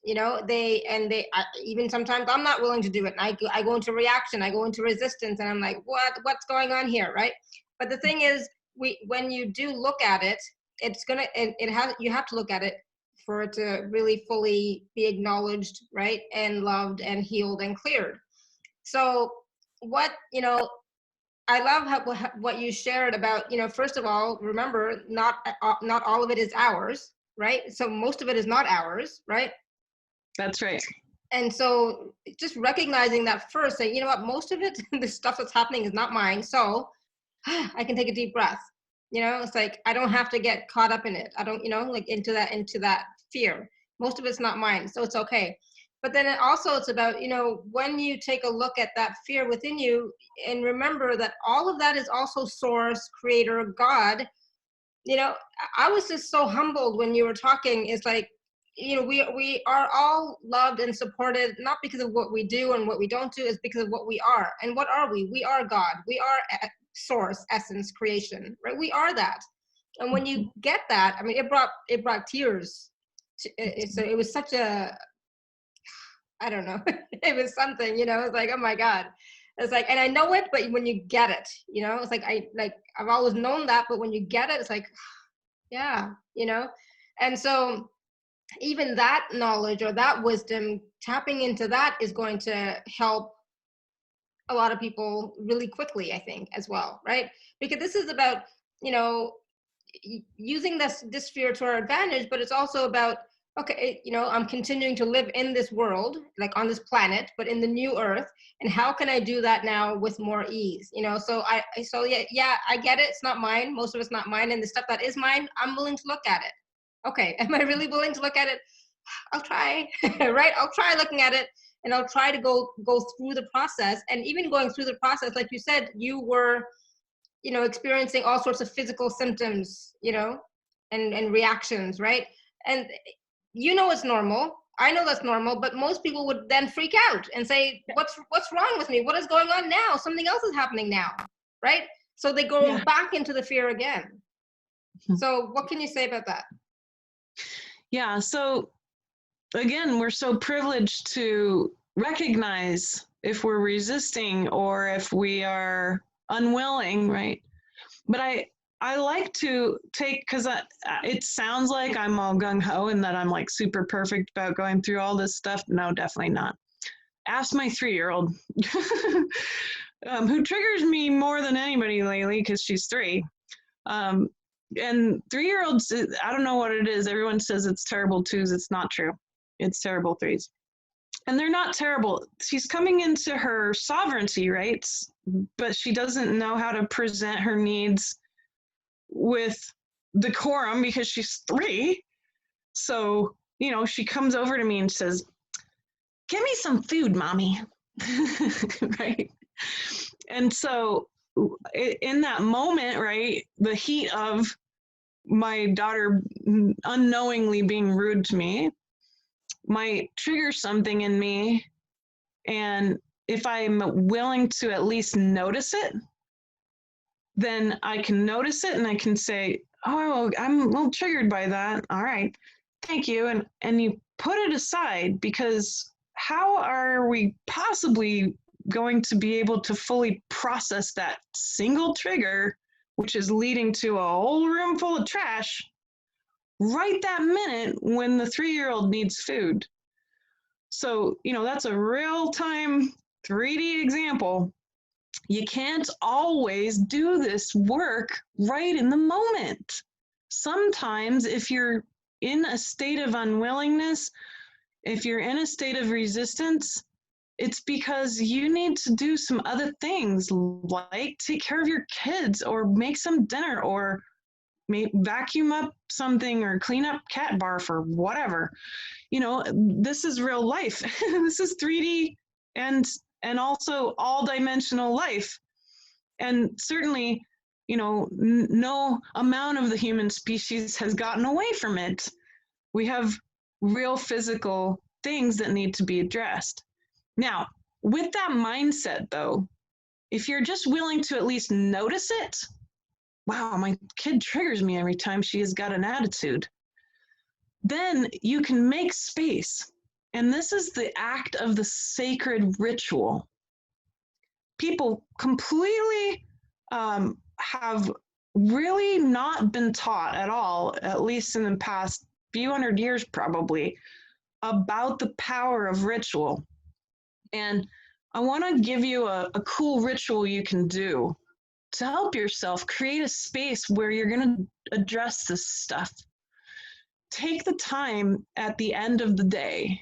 Even sometimes I'm not willing to do it. And I go into reaction, I go into resistance, and I'm like, what's going on here, right? But the thing is, when you do look at it, you have to look at it for it to really fully be acknowledged, right? And loved and healed and cleared. So I love what you shared about, first of all, remember, not all of it is ours, right? So most of it is not ours, right? That's right. And so just recognizing that first, say, you know what, most of it, the stuff that's happening is not mine. So I can take a deep breath. It's like, I don't have to get caught up in it. I don't, like into that fear. Most of it's not mine. So it's okay. But then it's about, when you take a look at that fear within you, and remember that all of that is also Source, Creator, God. I was just so humbled when you were talking. It's like, we are all loved and supported, not because of what we do and what we don't do, it's because of what we are. And what are we? We are God. We are Source, essence, creation, right? We are that. And when you get that, I mean, it brought tears. It was such a, I don't know, it was something, it's like, oh my God. It's like, and I know it, but when you get it, it's like, I've always known that, but when you get it, it's like, yeah, and so even that knowledge or that wisdom, tapping into that is going to help a lot of people really quickly, I think, as well, right? Because this is about, using this fear to our advantage, but it's also about, okay, I'm continuing to live in this world, like on this planet, but in the new earth. And how can I do that now with more ease? So yeah, I get it. It's not mine. Most of it's not mine. And the stuff that is mine, I'm willing to look at it. Okay. Am I really willing to look at it? I'll try, right? I'll try looking at it, and I'll try to go through the process. And even going through the process, like you said, you were, experiencing all sorts of physical symptoms, and reactions, right? And it's normal. I know that's normal, but most people would then freak out and say, what's wrong with me? What is going on now? Something else is happening now, right? So they go back into the fear again. So what can you say about that? Yeah, so again, we're so privileged to recognize if we're resisting or if we are unwilling, right? But I like to take, because it sounds like I'm all gung-ho and that I'm like super perfect about going through all this stuff. No, definitely not. Ask my 3-year-old, who triggers me more than anybody lately because she's 3. And 3-year-olds, I don't know what it is. Everyone says it's terrible 2s. It's not true. It's terrible 3s. And they're not terrible. She's coming into her sovereignty, right? But she doesn't know how to present her needs with decorum because she's 3. So, she comes over to me and says, "Give me some food, mommy." Right? And so in that moment, right, the heat of my daughter unknowingly being rude to me might trigger something in me. And if I'm willing to at least notice it, then I can notice it and I can say, "Oh, I'm a little triggered by that. All right, thank you." And you put it aside, because how are we possibly going to be able to fully process that single trigger, which is leading to a whole room full of trash, right that minute when the 3-year-old needs food? So, that's a real-time 3D example. You can't always do this work right in the moment. Sometimes if you're in a state of unwillingness, if you're in a state of resistance, it's because you need to do some other things, like take care of your kids or make some dinner or vacuum up something or clean up cat barf or whatever. This is real life. This is 3D and also all-dimensional life. And certainly, no amount of the human species has gotten away from it. We have real physical things that need to be addressed. Now, with that mindset, though, if you're just willing to at least notice it, wow, my kid triggers me every time she has got an attitude, then you can make space. And this is the act of the sacred ritual. People completely have really not been taught at all, at least in the past few hundred years probably, about the power of ritual. And I want to give you a cool ritual you can do to help yourself create a space where you're going to address this stuff. Take the time at the end of the day.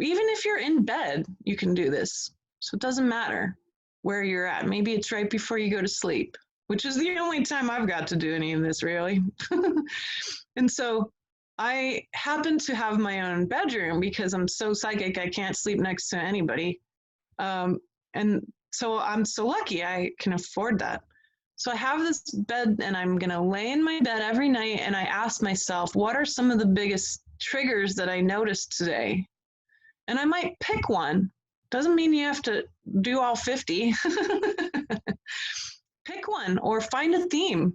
Even if you're in bed, you can do this. So it doesn't matter where you're at. Maybe it's right before you go to sleep, which is the only time I've got to do any of this, really. And so I happen to have my own bedroom because I'm so psychic I can't sleep next to anybody. And so I'm so lucky I can afford that. So I have this bed and I'm going to lay in my bed every night and I ask myself, what are some of the biggest triggers that I noticed today? And I might pick one. Doesn't mean you have to do all 50. Pick one or find a theme.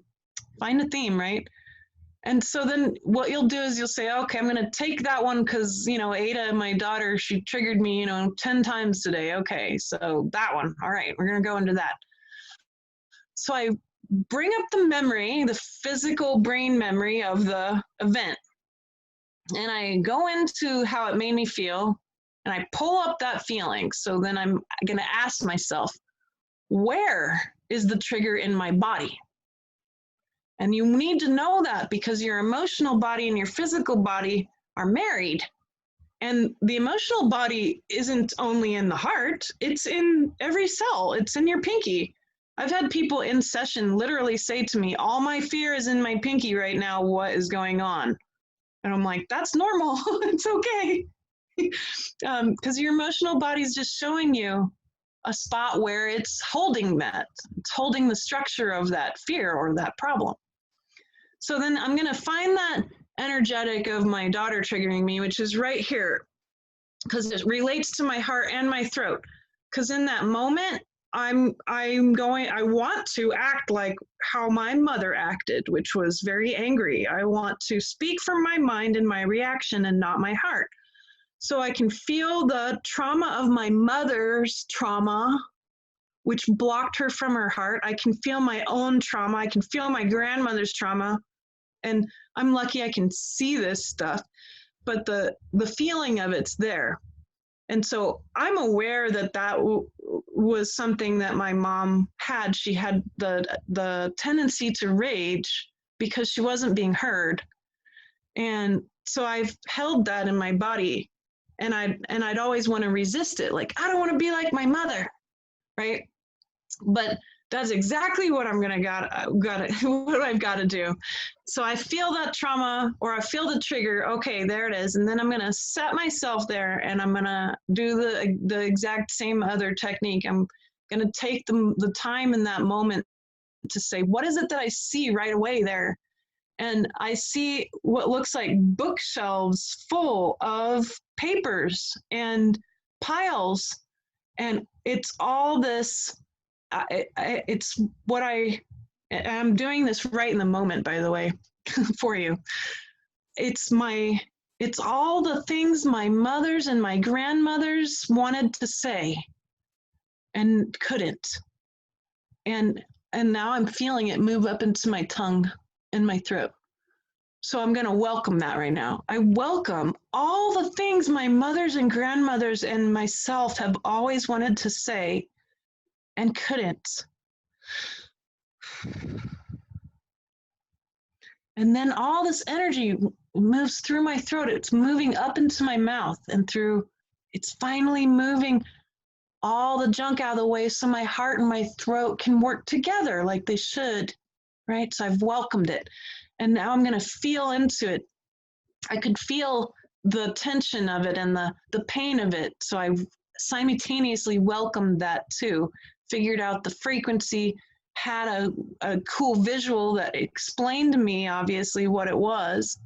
Find a theme, right? And so then what you'll do is you'll say, okay, I'm going to take that one because, Ada, my daughter, she triggered me, 10 times today. Okay, so that one. All right, we're going to go into that. So I bring up the memory, the physical brain memory of the event. And I go into how it made me feel. And I pull up that feeling. So then I'm going to ask myself, where is the trigger in my body? And you need to know that because your emotional body and your physical body are married. And the emotional body isn't only in the heart, it's in every cell, it's in your pinky. I've had people in session literally say to me, all my fear is in my pinky right now, what is going on? And I'm like, that's normal, it's okay. Because your emotional body is just showing you a spot where it's holding that. It's holding the structure of that fear or that problem. So then I'm going to find that energetic of my daughter triggering me, which is right here, because it relates to my heart and my throat. Because in that moment, I want to act like how my mother acted, which was very angry. I want to speak from my mind and my reaction and not my heart. So I can feel the trauma of my mother's trauma, which blocked her from her heart. I can feel my own trauma. I can feel my grandmother's trauma. And I'm lucky I can see this stuff, but the feeling of it's there. And so I'm aware that was something that my mom had. She had the tendency to rage because she wasn't being heard. And so I've held that in my body, and I'd always want to resist it. Like, I don't want to be like my mother, right? But that's exactly what what I've got to do. So I feel that trauma, or I feel the trigger. Okay, there it is. And then I'm going to set myself there, and I'm going to do the exact same other technique. I'm going to take the time in that moment to say, what is it that I see right away there? And I see what looks like bookshelves full of papers and piles. And it's all this. It's what I'm doing this right in the moment, by the way, for you. It's all the things my mothers and my grandmothers wanted to say and couldn't. And now I'm feeling it move up into my tongue and my throat. So I'm going to welcome that right now. I welcome all the things my mothers and grandmothers and myself have always wanted to say and couldn't. And then all this energy moves through my throat. It's moving up into my mouth and through. It's finally moving all the junk out of the way so my heart and my throat can work together like they should, right? So I've welcomed it. And now I'm going to feel into it. I could feel the tension of it and the pain of it. So I simultaneously welcomed that too, figured out the frequency, had a cool visual that explained to me, obviously, what it was,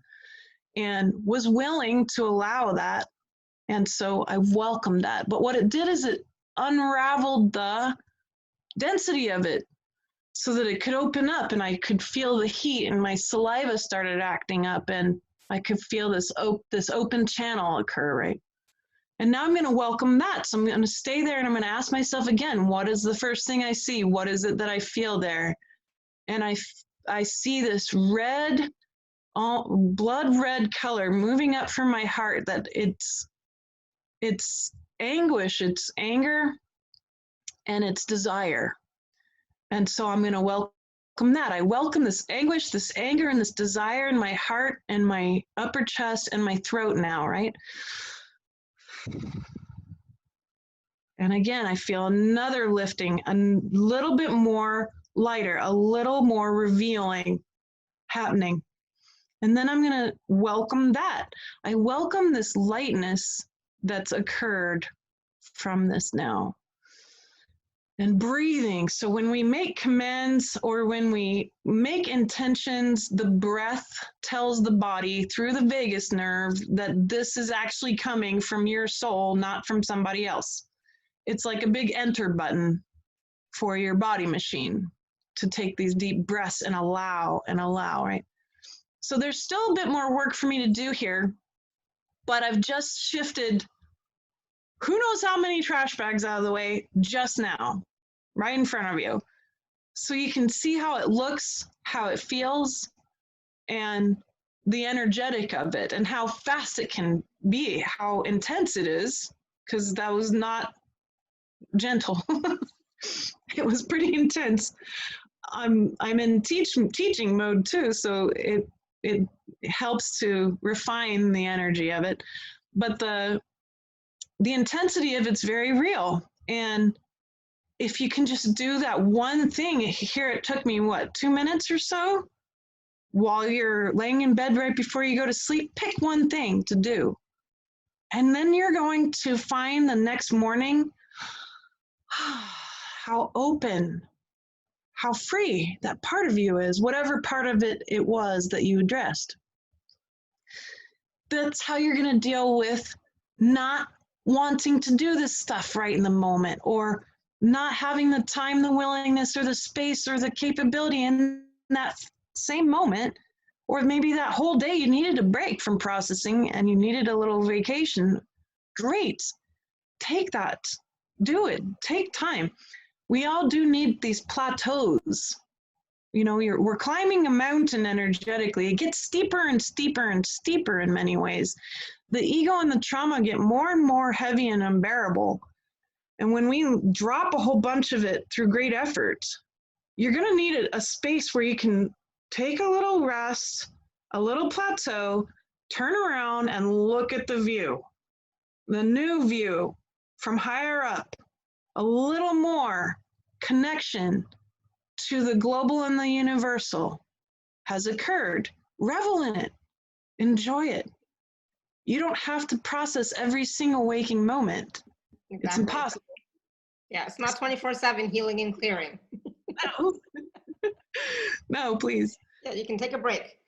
and was willing to allow that. And so I welcomed that. But what it did is it unraveled the density of it so that it could open up, and I could feel the heat, and my saliva started acting up, and I could feel this open channel occur, right? And now I'm going to welcome that. So I'm going to stay there, and I'm going to ask myself again, what is the first thing I see? What is it that I feel there? And I see this red, blood red color moving up from my heart, that it's anguish, it's anger, and it's desire. And so I'm going to welcome that. I welcome this anguish, this anger, and this desire in my heart and my upper chest and my throat now, right? And again, I feel another lifting, a little bit more lighter, a little more revealing happening. And then I'm going to welcome that. I welcome this lightness that's occurred from this now. And breathing. So when we make commands or when we make intentions, the breath tells the body through the vagus nerve that this is actually coming from your soul, not from somebody else. It's like a big enter button for your body machine to take these deep breaths and allow, right? So there's still a bit more work for me to do here, but I've just shifted who knows how many trash bags out of the way just now, right in front of you. So you can see how it looks, how it feels, and the energetic of it, and how fast it can be, how intense it is, because that was not gentle. It was pretty intense. I'm in teaching mode too, so it helps to refine the energy of it. But the intensity of it's very real. And if you can just do that one thing, here it took me, 2 minutes or so? While you're laying in bed right before you go to sleep, pick one thing to do. And then you're going to find the next morning how open, how free that part of you is, whatever part of it was that you addressed. That's how you're going to deal with not wanting to do this stuff right in the moment, or not having the time, the willingness, or the space, or the capability in that same moment. Or maybe that whole day you needed a break from processing and you needed a little vacation. Great. Take that. Do it. Take time. We all do need these plateaus. You know, we're climbing a mountain energetically. It gets steeper and steeper and steeper in many ways. The ego and the trauma get more and more heavy and unbearable. And when we drop a whole bunch of it through great effort, you're going to need a space where you can take a little rest, a little plateau, turn around and look at the view, the new view from higher up, a little more connection to the global and the universal has occurred. Revel in it. Enjoy it. You don't have to process every single waking moment. Exactly. It's impossible. Yeah, it's not 24/7 healing and clearing. No. No, please. Yeah, you can take a break.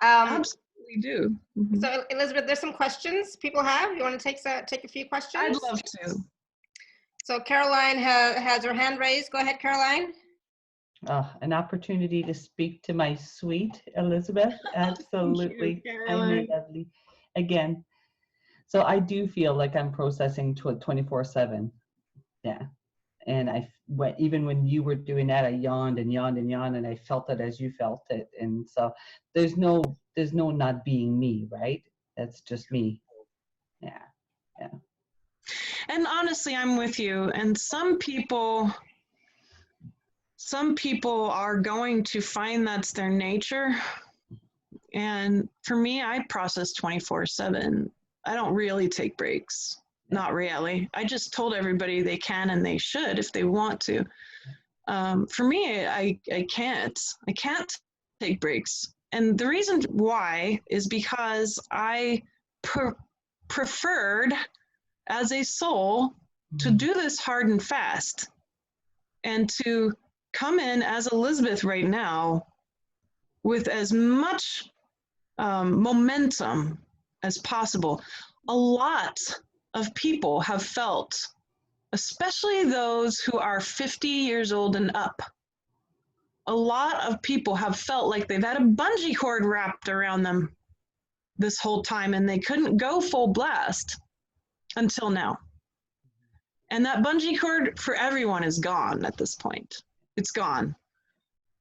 Absolutely do. Mm-hmm. So, Elizabeth, there's some questions people have. You want to take a few questions? I'd love to. So Caroline has her hand raised. Go ahead, Caroline. An opportunity to speak to my sweet Elizabeth. Absolutely. Caroline. Lovely. Again, so I do feel like I'm processing 24/7. Yeah. And I went, even when you were doing that, I yawned and yawned and yawned, and I felt it as you felt it. And so there's no not being me, right? That's just me. Yeah. Yeah. And honestly, I'm with you. And some people are going to find that's their nature. And for me, I process 24/7. I don't really take breaks. Not really. I just told everybody they can and they should if they want to. For me, I can't take breaks. And the reason why is because I preferred as a soul to do this hard and fast, and to come in as Elizabeth right now with as much momentum as possible. A lot of people have felt, especially those who are 50 years old and up, a lot of people have felt like they've had a bungee cord wrapped around them this whole time, and they couldn't go full blast until now. And that bungee cord for everyone is gone at this point. It's gone.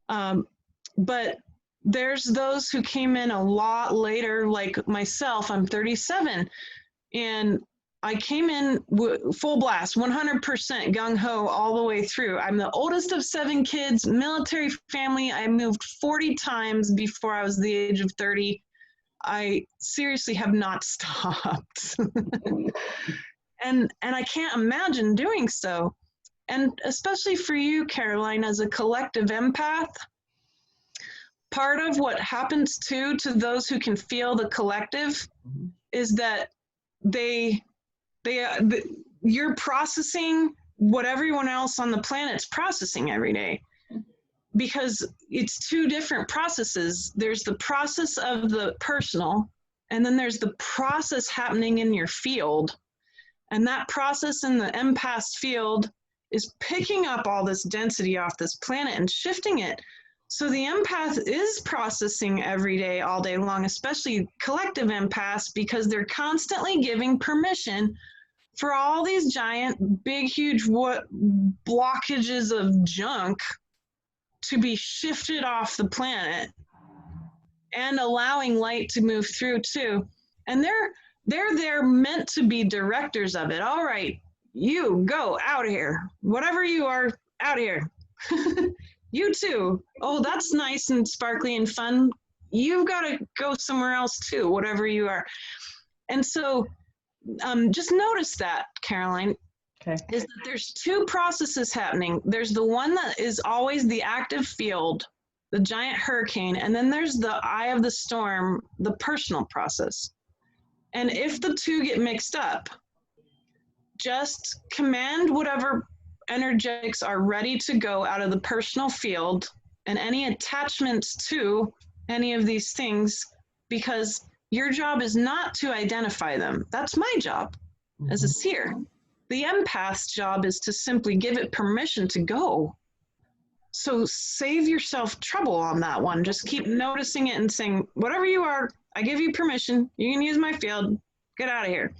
But there's those who came in a lot later, like myself. I'm 37, and I came in full blast, 100% gung-ho all the way through. I'm the oldest of 7 kids, military family. I moved 40 times before I was the age of 30. I seriously have not stopped. And I can't imagine doing so. And especially for you, Caroline, as a collective empath, part of what happens to those who can feel the collective is that you're processing what everyone else on the planet's processing every day, because it's 2 different processes. There's the process of the personal, and then there's the process happening in your field. And that process in the empath field is picking up all this density off this planet and shifting it. So the empath is processing every day, all day long, especially collective empaths, because they're constantly giving permission for all these giant, big, huge blockages of junk to be shifted off the planet, and allowing light to move through too. And they're meant to be directors of it. All right, you go out of here. Whatever you are, out of here. You too. Oh, that's nice and sparkly and fun. You've got to go somewhere else too, whatever you are. And so just notice that, Caroline, is that there's two processes happening. There's the one that is always the active field, the giant hurricane, and then there's the eye of the storm, the personal process. And if the two get mixed up, just command whatever energetics are ready to go out of the personal field and any attachments to any of these things, because your job is not to identify them. That's my job as a seer. The empath's job is to simply give it permission to go. So save yourself trouble on that one. Just keep noticing it and saying, whatever you are, I give you permission. You can use my field. Get out of here.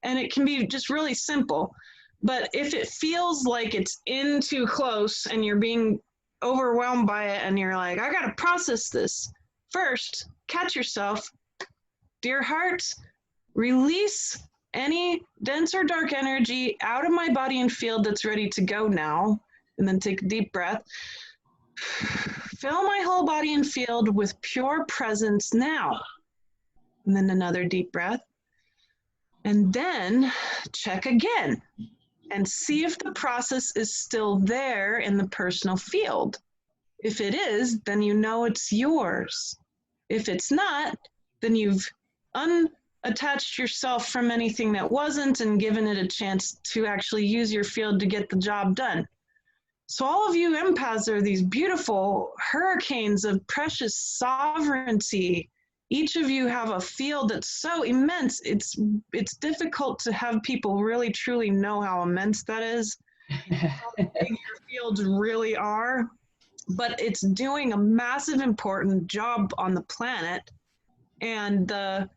And it can be just really simple. But if it feels like it's in too close and you're being overwhelmed by it and you're like, I got to process this, first, catch yourself. Dear heart, release any dense or dark energy out of my body and field that's ready to go now. And then take a deep breath. Fill my whole body and field with pure presence now. And then another deep breath. And then check again and see if the process is still there in the personal field. If it is, then you know it's yours. If it's not, then you've unattached yourself from anything that wasn't and given it a chance to actually use your field to get the job done. So all of you empaths are these beautiful hurricanes of precious sovereignty. Each of you have a field that's so immense. It's difficult to have people really truly know how immense that is, how big your fields really are. But it's doing a massive, important job on the planet. And the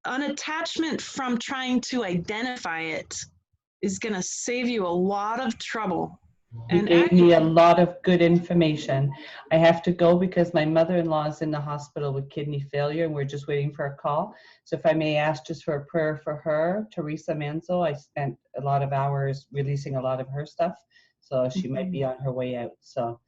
unattachment from trying to identify it is going to save you a lot of trouble. You gave me a lot of good information. I have to go because my mother-in-law is in the hospital with kidney failure and we're just waiting for a call. So if I may ask just for a prayer for her, Teresa Manzo. I spent a lot of hours releasing a lot of her stuff. So she might be on her way out. So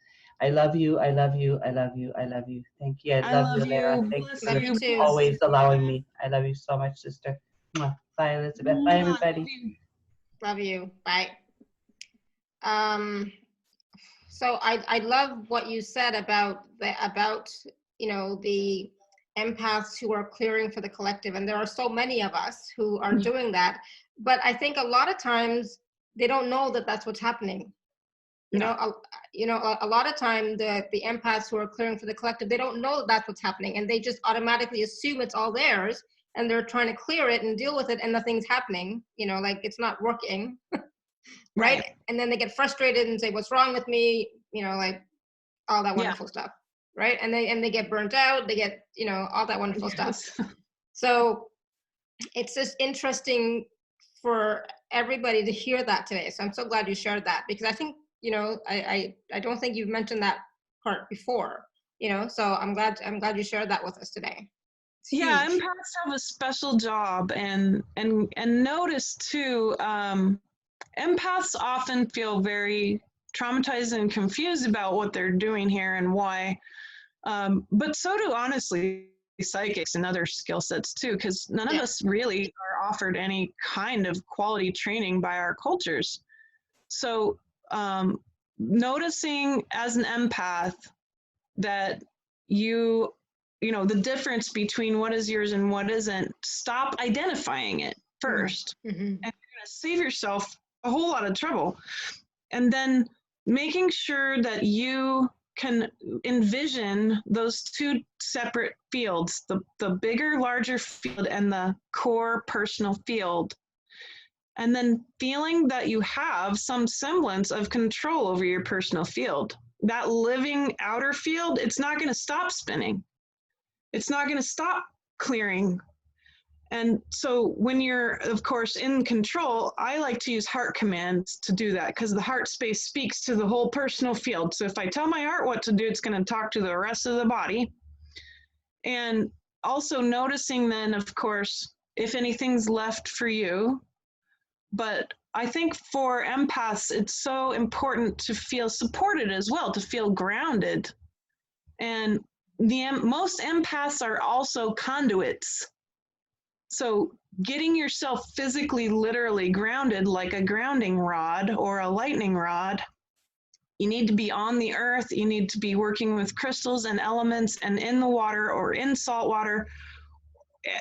I love you. I love you. I love you. I love you. Thank you. I love you, Lara. Thank you for always allowing me. I love you so much, sister. Bye, Elizabeth. Bye, everybody. Love you. Bye. So I love what you said about you know, the empaths who are clearing for the collective, and there are so many of us who are doing that. But I think a lot of times they don't know that that's what's happening. You know, a lot of time the empaths who are clearing for the collective, they don't know that that's what's happening, and they just automatically assume it's all theirs, and they're trying to clear it and deal with it, and nothing's happening. You know, like it's not working. Right? And then they get frustrated and say, what's wrong with me? You know, like all that wonderful stuff. Right? And they get burnt out, they get, you know, all that wonderful stuff. So it's just interesting for everybody to hear that today. So I'm so glad you shared that, because I think, you know, I don't think you've mentioned that part before, you know, so I'm glad you shared that with us today. Yeah, empaths have a special job, and notice too, empaths often feel very traumatized and confused about what they're doing here and why. But so do, honestly, psychics and other skill sets too, because none of us really are offered any kind of quality training by our cultures. So noticing as an empath that you know, the difference between what is yours and what isn't, stop identifying it first. And you're going to save yourself a whole lot of trouble. And then making sure that you can envision those two separate fields, the bigger, larger field and the core personal field. And then feeling that you have some semblance of control over your personal field. That living outer field, it's not going to stop spinning. It's not going to stop clearing. And so when you're, of course, in control, I like to use heart commands to do that, because the heart space speaks to the whole personal field. So if I tell my heart what to do, it's going to talk to the rest of the body. And also noticing then, of course, if anything's left for you. But I think for empaths, it's so important to feel supported as well, to feel grounded. And most empaths are also conduits. So getting yourself physically, literally grounded, like a grounding rod or a lightning rod, you need to be on the earth. You need to be working with crystals and elements and in the water or in salt water,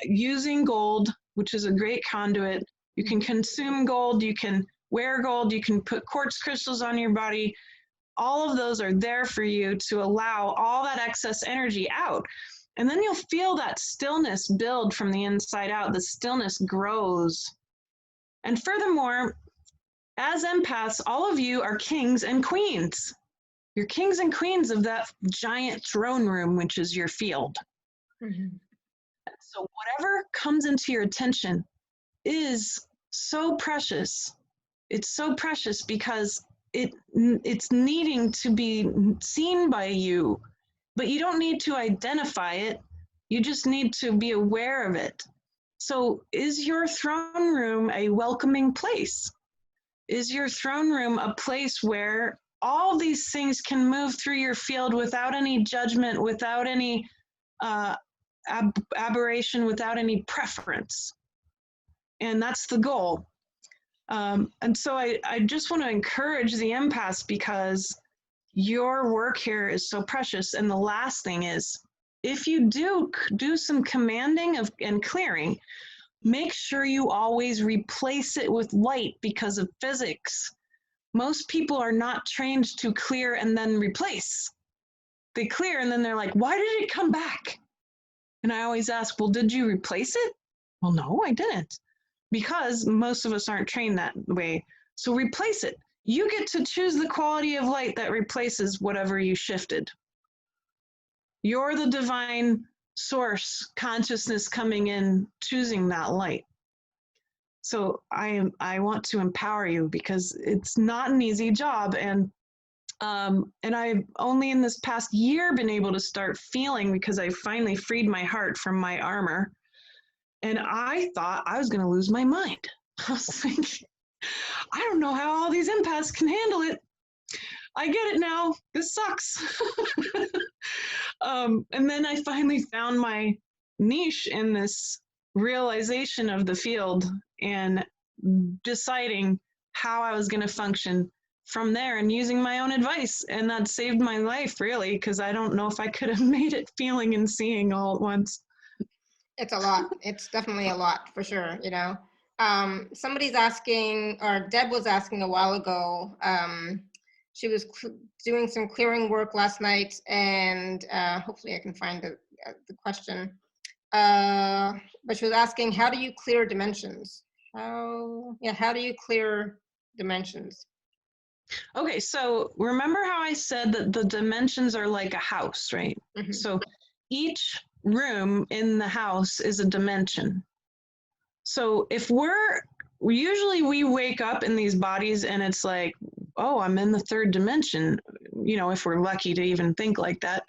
using gold, which is a great conduit. You can consume gold, you can wear gold, you can put quartz crystals on your body. All of those are there for you to allow all that excess energy out. And then you'll feel that stillness build from the inside out. The stillness grows. And furthermore, as empaths, all of you are kings and queens. You're kings and queens of that giant throne room, which is your field. Mm-hmm. So whatever comes into your attention is so precious. It's so precious because it's needing to be seen by you, but you don't need to identify it. You just need to be aware of it. So is your throne room a welcoming place? Is your throne room a place where all these things can move through your field without any judgment, without any aberration, without any preference? And that's the goal. And so I just want to encourage the empaths, because your work here is so precious. And the last thing is, if you do some commanding and clearing, make sure you always replace it with light because of physics. Most people are not trained to clear and then replace. They clear and then they're like, why did it come back? And I always ask, well, did you replace it? Well, no, I didn't. Because most of us aren't trained that way. So replace it. You get to choose the quality of light that replaces whatever you shifted. You're the divine source consciousness coming in, choosing that light. So I want to empower you, because it's not an easy job. And I've only in this past year been able to start feeling, because I finally freed my heart from my armor. And I thought I was going to lose my mind. I was thinking, I don't know how all these empaths can handle it. I get it now. This sucks. And then I finally found my niche in this realization of the field and deciding how I was going to function from there and using my own advice. And that saved my life, really, because I don't know if I could have made it feeling and seeing all at once. It's a lot. It's definitely a lot, for sure, you know. Somebody's asking, or Deb was asking a while ago, she was doing some clearing work last night, and hopefully I can find the question. But she was asking, how do you clear dimensions? How do you clear dimensions? Okay, so remember how I said that the dimensions are like a house, right? Mm-hmm. So each room in the house is a dimension. So if usually we wake up in these bodies and it's like, oh, I'm in the third dimension, you know, if we're lucky to even think like that.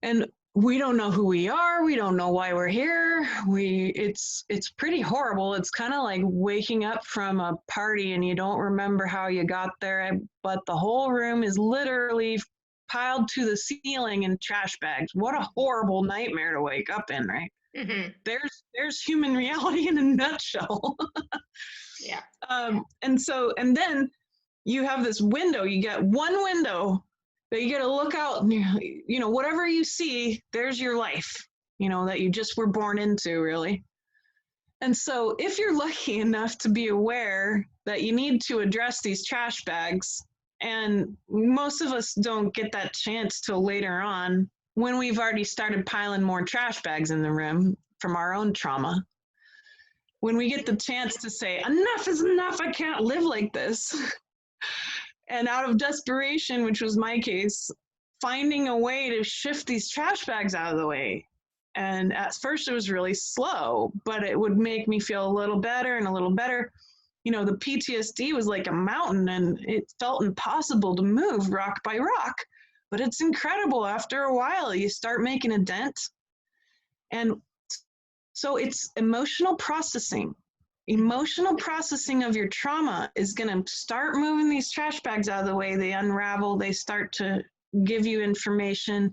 And we don't know who we are. We don't know why we're here. It's pretty horrible. It's kind of like waking up from a party and you don't remember how you got there, but the whole room is literally piled to the ceiling in trash bags. What a horrible nightmare to wake up in, right? Mm-hmm. There's human reality in a nutshell. Yeah. And then you have this window. You get one window that you get to look out, and you know, whatever you see, there's your life, you know, that you just were born into, really. And so if you're lucky enough to be aware that you need to address these trash bags, and most of us don't get that chance till later on, when we've already started piling more trash bags in the room from our own trauma. When we get the chance to say, enough is enough, I can't live like this. And out of desperation, which was my case, finding a way to shift these trash bags out of the way. And at first it was really slow, but it would make me feel a little better and a little better. You know, the PTSD was like a mountain and it felt impossible to move rock by rock, but it's incredible. After a while, you start making a dent. And so it's emotional processing. Emotional processing of your trauma is going to start moving these trash bags out of the way. They unravel, they start to give you information,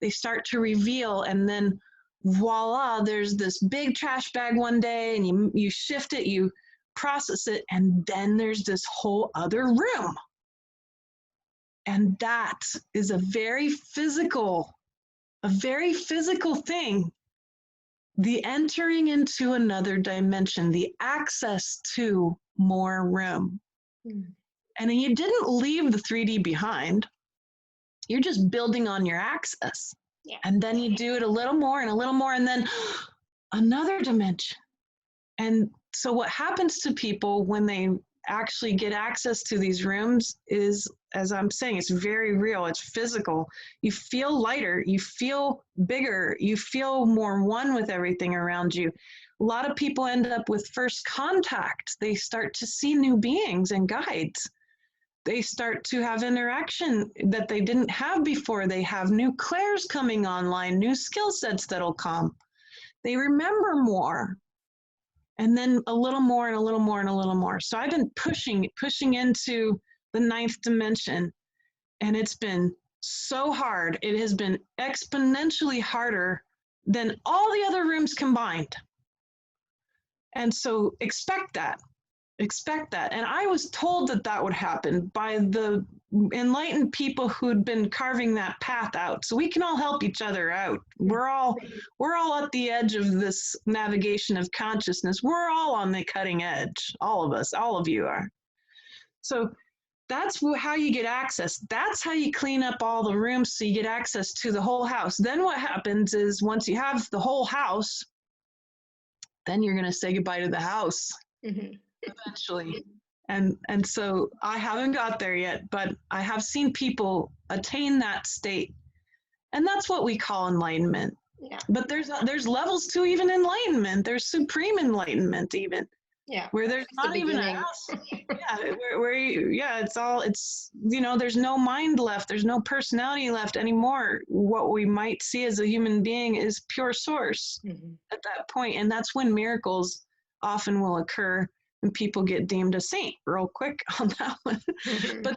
they start to reveal, and then voila, there's this big trash bag one day, and you shift it, you process it, and then there's this whole other room. And that is a very physical thing. The entering into another dimension, the access to more room. And you didn't leave the 3D behind. You're just building on your access. Yeah. And then you do it a little more, and then another dimension. And so what happens to people when they actually get access to these rooms is, as I'm saying, it's very real, it's physical. You feel lighter, you feel bigger, you feel more one with everything around you. A lot of people end up with first contact. They start to see new beings and guides. They start to have interaction that they didn't have before. They have new clairs coming online, new skill sets that'll come. They remember more. And then a little more and a little more and a little more. So I've been pushing into the 9th dimension, and it's been so hard. It has been exponentially harder than all the other rooms combined. And so expect that. And I was told that that would happen by the enlightened people who'd been carving that path out. So we can all help each other out. We're all at the edge of this navigation of consciousness. We're all on the cutting edge. All of us, all of you are. So that's how you get access. That's how you clean up all the rooms so you get access to the whole house. Then what happens is once you have the whole house, then you're going to say goodbye to the house. Eventually. And so I haven't got there yet, but I have seen people attain that state. And that's what we call enlightenment. Yeah. But there's levels to even enlightenment. There's supreme enlightenment even. Yeah. Where there's not even a house. It's there's no mind left. There's no personality left anymore. What we might see as a human being is pure source at that point. And that's when miracles often will occur. And people get deemed a saint real quick on that one. But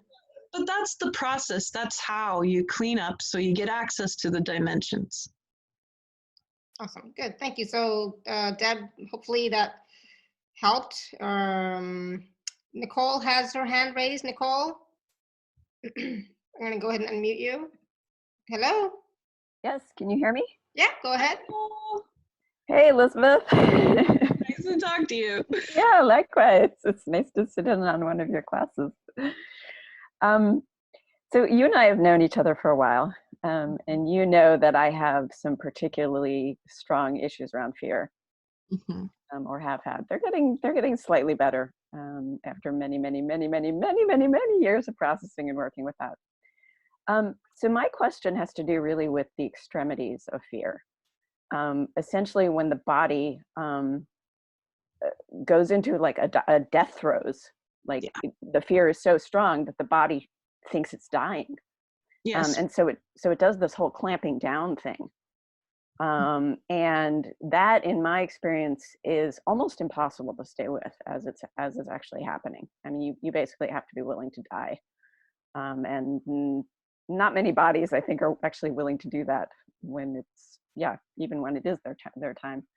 that's the process. That's how you clean up so you get access to the dimensions. Awesome. Good. Thank you. So, Deb, hopefully that helped. Nicole has her hand raised. Nicole, I'm going to go ahead and unmute you. Hello? Yes. Can you hear me? Yeah, go ahead. Hey, Elizabeth. Nice to talk to you. Yeah, likewise. It's nice to sit in on one of your classes. So you and I have known each other for a while, and you know that I have some particularly strong issues around fear, or have had. They're getting slightly better after many years of processing and working with that. So my question has to do really with the extremities of fear. Essentially, when the body goes into like a death throes, like the fear is so strong that the body thinks it's dying. Yes. And so it does this whole clamping down thing. And that, in my experience, is almost impossible to stay with as it's actually happening. I mean, you basically have to be willing to die. And not many bodies, I think, are actually willing to do that when it's, even when it is their time.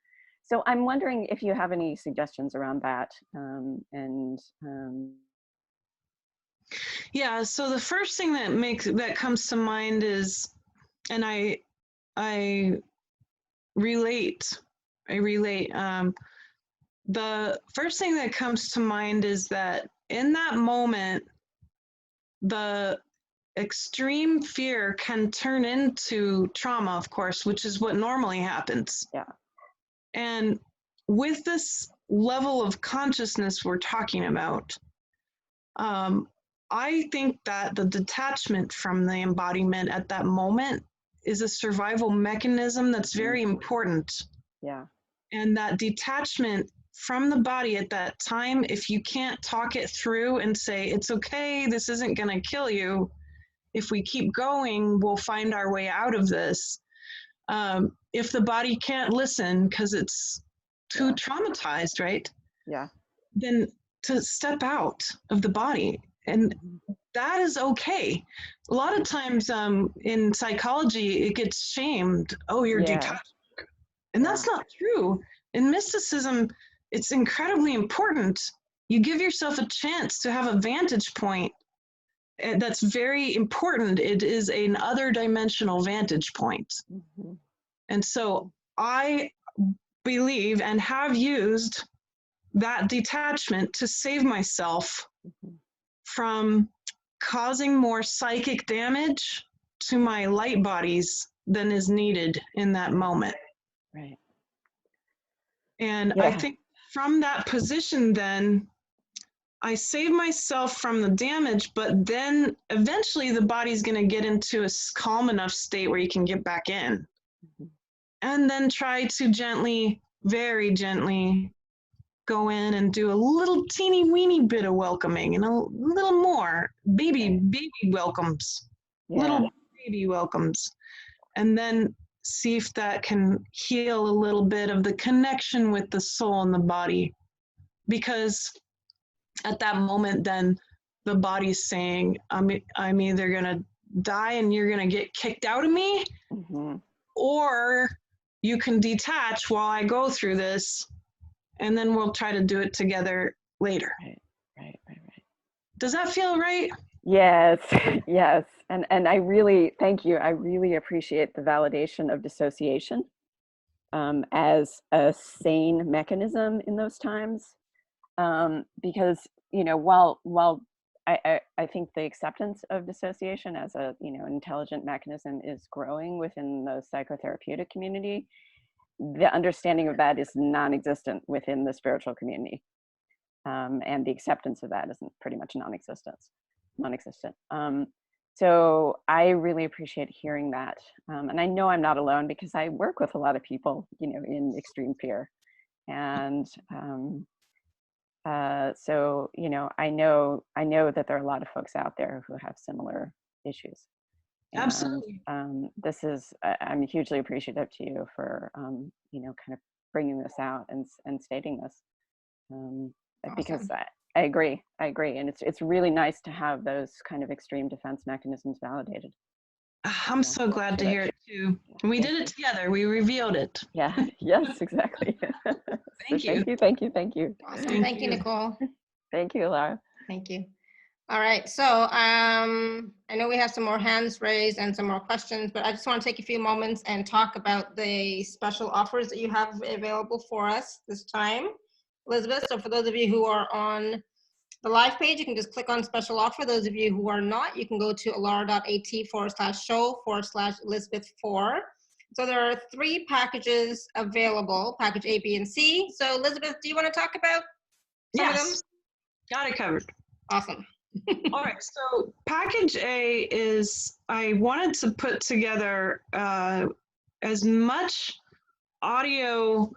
So I'm wondering if you have any suggestions around that. Yeah, so the first thing that comes to mind is, and I relate, the first thing that comes to mind is that in that moment, the extreme fear can turn into trauma, of course, which is what normally happens. Yeah. And with this level of consciousness we're talking about, I think that the detachment from the embodiment at that moment is a survival mechanism that's very important. Yeah. And that detachment from the body at that time, if you can't talk it through and say, it's okay, this isn't going to kill you. If we keep going, we'll find our way out of this. If the body can't listen because it's too traumatized, right? Yeah. then to step out of the body. And that is okay. A lot of times in psychology, it gets shamed. Oh, you're detached. And that's not true. In mysticism, it's incredibly important. You give yourself a chance to have a vantage point. And that's very important. It is an other dimensional vantage point. Mm-hmm. And so I believe and have used that detachment to save myself from causing more psychic damage to my light bodies than is needed in that moment. Right. And I think from that position, then I save myself from the damage, but then eventually the body's going to get into a calm enough state where you can get back in. And then try to gently, very gently go in and do a little teeny weeny bit of welcoming and a little more baby welcomes, little baby welcomes. And then see if that can heal a little bit of the connection with the soul and the body. Because at that moment, then the body's saying, I'm either going to die and you're going to get kicked out of me, or you can detach while I go through this, and then we'll try to do it together later. Right. Does that feel right? Yes, yes. And I really, thank you. I really appreciate the validation of dissociation as a sane mechanism in those times. Because, you know, while I think the acceptance of dissociation as a, you know, intelligent mechanism is growing within the psychotherapeutic community, the understanding of that is non-existent within the spiritual community. And the acceptance of that is pretty much non-existent. So I really appreciate hearing that. And I know I'm not alone because I work with a lot of people, you know, in extreme fear. And so, you know, I know that there are a lot of folks out there who have similar issues. And, absolutely. This is, I'm hugely appreciative to you for, you know, kind of bringing this out and stating this, Awesome. because I agree. And it's really nice to have those kind of extreme defense mechanisms validated. I'm so glad to hear it too. We did it together. We revealed it. Yeah. Yes, exactly. Thank you. Thank you. Awesome. Thank you, Nicole. Thank you, Laura. Thank you. All right. So I know we have some more hands raised and some more questions, but I just want to take a few moments and talk about the special offers that you have available for us this time, Elizabeth. So for those of you who are on the live page, you can just click on special offer. Those of you who are not, you can go to alara.at/show/Elizabeth4. So there are 3 packages available, package A, B, and C. So Elizabeth, do you want to talk about some of them? Got it covered. Awesome. All right, so package A is, I wanted to put together as much audio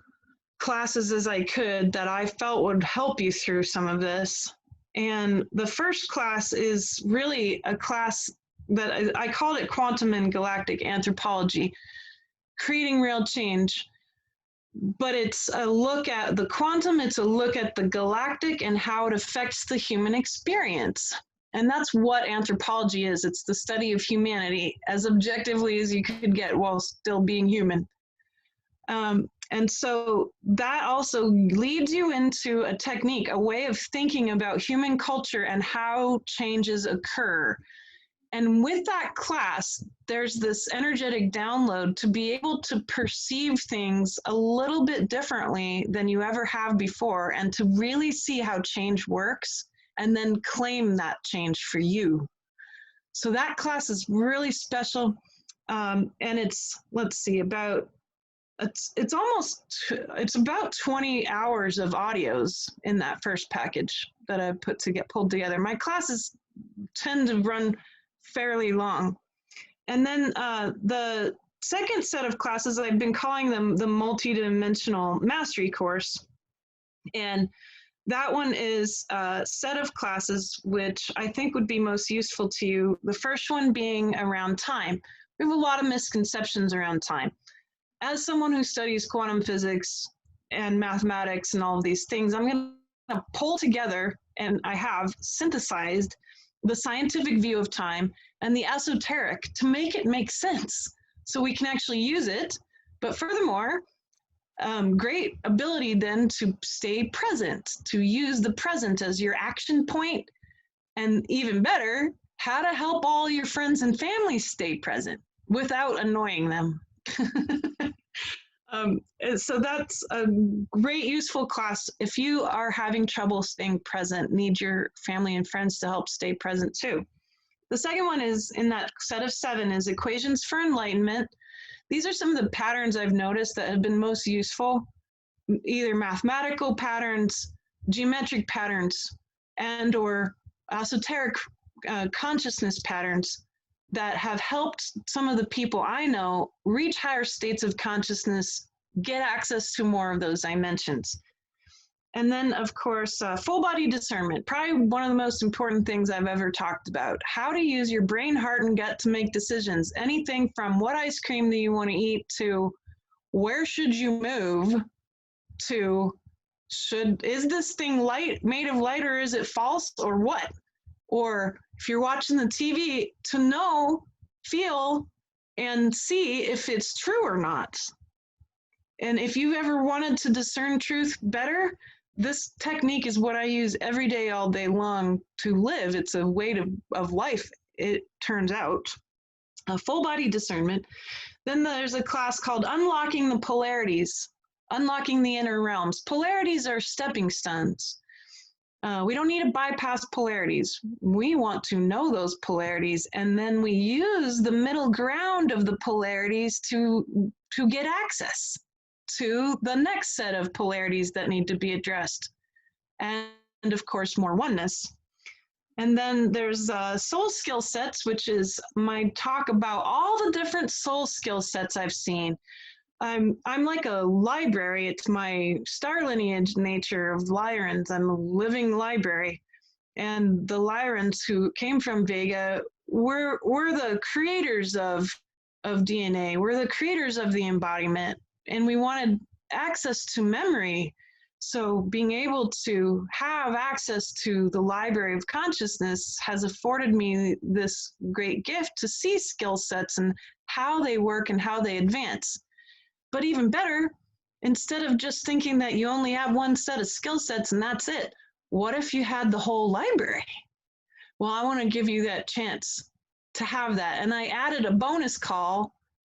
classes as I could that I felt would help you through some of this. And the first class is really a class that I called it Quantum and Galactic Anthropology, Creating Real Change. But it's a look at the quantum, it's a look at the galactic and how it affects the human experience. And that's what anthropology is. It's the study of humanity as objectively as you could get while still being human. And so that also leads you into a technique, a way of thinking about human culture and how changes occur. And with that class, there's this energetic download to be able to perceive things a little bit differently than you ever have before, and to really see how change works and then claim that change for you. So that class is really special. And it's, let's see, it's about 20 hours of audios in that first package that I pulled together. My classes tend to run fairly long. And then the second set of classes, I've been calling them the multidimensional mastery course. And that one is a set of classes which I think would be most useful to you. The first one being around time. We have a lot of misconceptions around time. As someone who studies quantum physics and mathematics and all of these things, I'm going to pull together, and I have synthesized the scientific view of time and the esoteric to make it make sense so we can actually use it. But furthermore, great ability then to stay present, to use the present as your action point, and even better, how to help all your friends and family stay present without annoying them. So that's a great useful class. If you are having trouble staying present, need your family and friends to help stay present too. The second one is in that set of 7 is equations for enlightenment. These are some of the patterns I've noticed that have been most useful, either mathematical patterns, geometric patterns, and or esoteric consciousness patterns that have helped some of the people I know reach higher states of consciousness, get access to more of those dimensions. And then, of course, full body discernment, probably one of the most important things I've ever talked about. How to use your brain, heart, and gut to make decisions. Anything from what ice cream do you want to eat to where should you move to is this thing made of light or is it false or what? Or if you're watching the TV, to know, feel, and see if it's true or not. And if you've ever wanted to discern truth better, this technique is what I use every day, all day long to live. It's a way of life, it turns out. A full body discernment. Then there's a class called Unlocking the Polarities, Unlocking the Inner Realms. Polarities are stepping stones. We don't need to bypass polarities. We want to know those polarities, and then we use the middle ground of the polarities to get access to the next set of polarities that need to be addressed. And of course, more oneness. And then there's soul skill sets, which is my talk about all the different soul skill sets I've seen. I'm like a library. It's my star lineage nature of Lyrans. I'm a living library. And the Lyrans who came from Vega were the creators of DNA. We're the creators of the embodiment. And we wanted access to memory. So being able to have access to the library of consciousness has afforded me this great gift to see skill sets and how they work and how they advance. But even better, instead of just thinking that you only have one set of skill sets and that's it, what if you had the whole library? Well, I want to give you that chance to have that. And I added a bonus call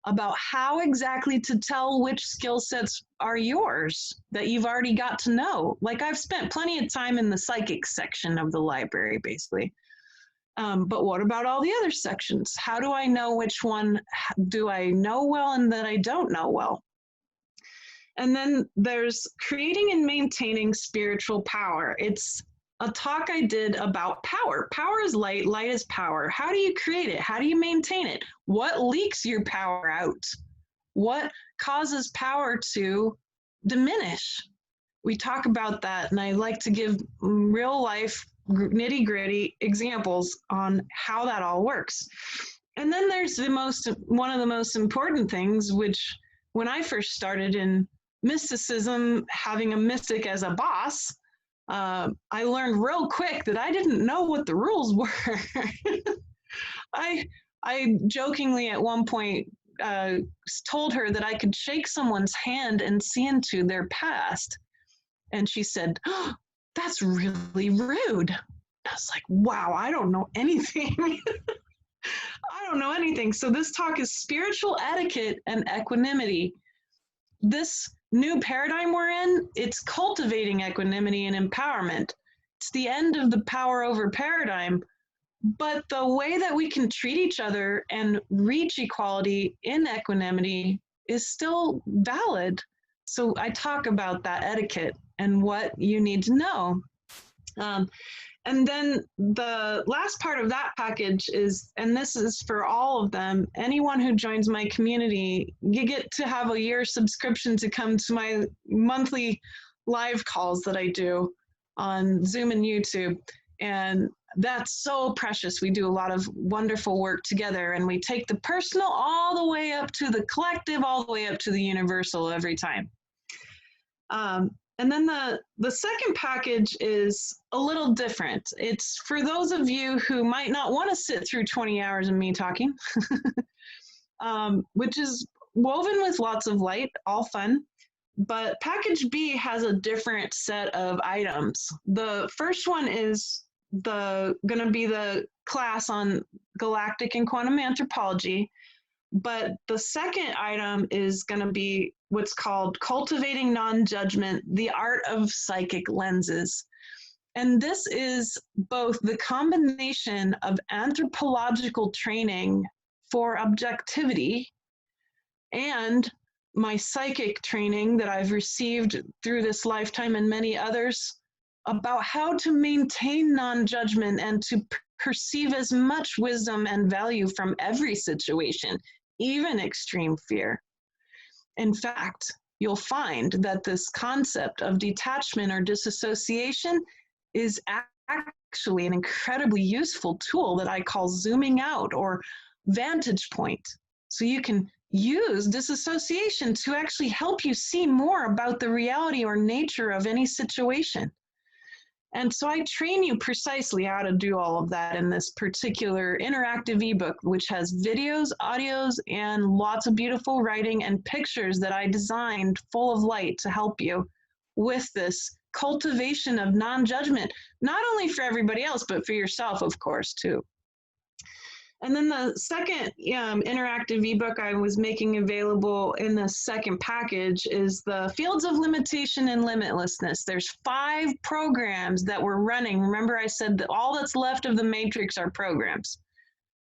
about how exactly to tell which skill sets are yours that you've already got to know. Like I've spent plenty of time in the psychic section of the library, basically. But what about all the other sections? How do I know which one do I know well and that I don't know well? And then there's creating and maintaining spiritual power. It's a talk I did about power. Power is light, light is power. How do you create it? How do you maintain it? What leaks your power out? What causes power to diminish? We talk about that, and I like to give real life nitty-gritty examples on how that all works. And then there's one of the most important things, which when I first started in mysticism, having a mystic as a boss, I learned real quick that I didn't know what the rules were. I jokingly at one point told her that I could shake someone's hand and see into their past. And she said, "Oh, that's really rude." I was like, wow, I don't know anything. I don't know anything. So this talk is spiritual etiquette and equanimity. This new paradigm we're in, it's cultivating equanimity and empowerment. It's the end of the power over paradigm. But the way that we can treat each other and reach equality in equanimity is still valid. So I talk about that etiquette and what you need to know. And then the last part of that package is, and this is for all of them, anyone who joins my community, you get to have a year subscription to come to my monthly live calls that I do on Zoom and YouTube. And that's so precious. We do a lot of wonderful work together, and we take the personal all the way up to the collective, all the way up to the universal every time. And then the second package is a little different. It's for those of you who might not want to sit through 20 hours of me talking, which is woven with lots of light, all fun. But package B has a different set of items. The first one is going to be the class on galactic and quantum anthropology. But the second item is going to be what's called Cultivating Non-Judgment, the Art of Psychic Lenses. And this is both the combination of anthropological training for objectivity and my psychic training that I've received through this lifetime and many others about how to maintain non-judgment and to perceive as much wisdom and value from every situation, even extreme fear. In fact, you'll find that this concept of detachment or disassociation is actually an incredibly useful tool that I call zooming out or vantage point. So you can use disassociation to actually help you see more about the reality or nature of any situation. And so I train you precisely how to do all of that in this particular interactive ebook, which has videos, audios, and lots of beautiful writing and pictures that I designed full of light to help you with this cultivation of non-judgment, not only for everybody else, but for yourself, of course, too. And then the second interactive ebook I was making available in the second package is the Fields of Limitation and Limitlessness. There's 5 programs that we're running. Remember I said that all that's left of the matrix are programs.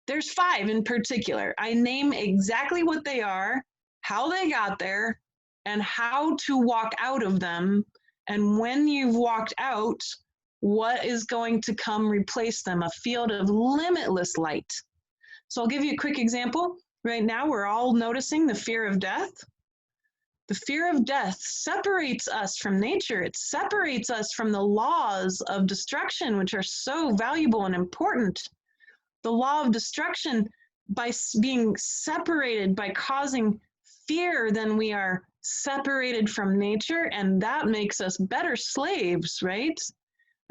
There's 5 in particular. I name exactly what they are, how they got there, and how to walk out of them. And when you've walked out, what is going to come replace them? A field of limitless light. So I'll give you a quick example. Right now, we're all noticing the fear of death. The fear of death separates us from nature. It separates us from the laws of destruction, which are so valuable and important. The law of destruction, by being separated, by causing fear, then we are separated from nature, and that makes us better slaves, right?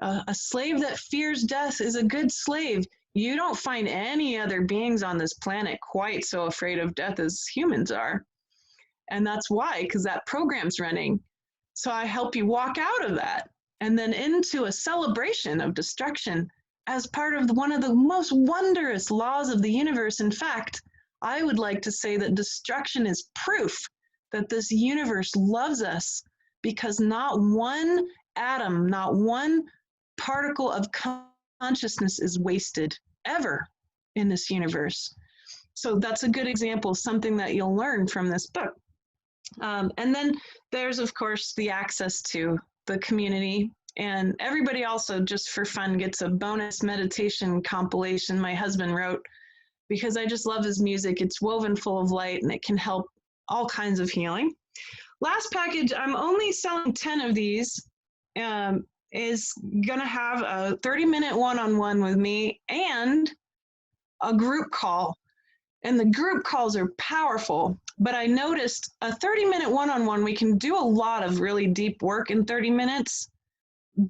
A slave that fears death is a good slave. You don't find any other beings on this planet quite so afraid of death as humans are. And that's why, because that program's running. So I help you walk out of that and then into a celebration of destruction as part of one of the most wondrous laws of the universe. In fact, I would like to say that destruction is proof that this universe loves us, because not one atom, not one particle of consciousness is wasted ever in this universe. So that's a good example of something that you'll learn from this book. And then there's, of course, the access to the community. And everybody also, just for fun, gets a bonus meditation compilation my husband wrote, because I just love his music. It's woven full of light, and it can help all kinds of healing. Last package, I'm only selling 10 of these. Is going to have a 30-minute one-on-one with me and a group call. And the group calls are powerful, but I noticed a 30-minute one-on-one, we can do a lot of really deep work in 30 minutes,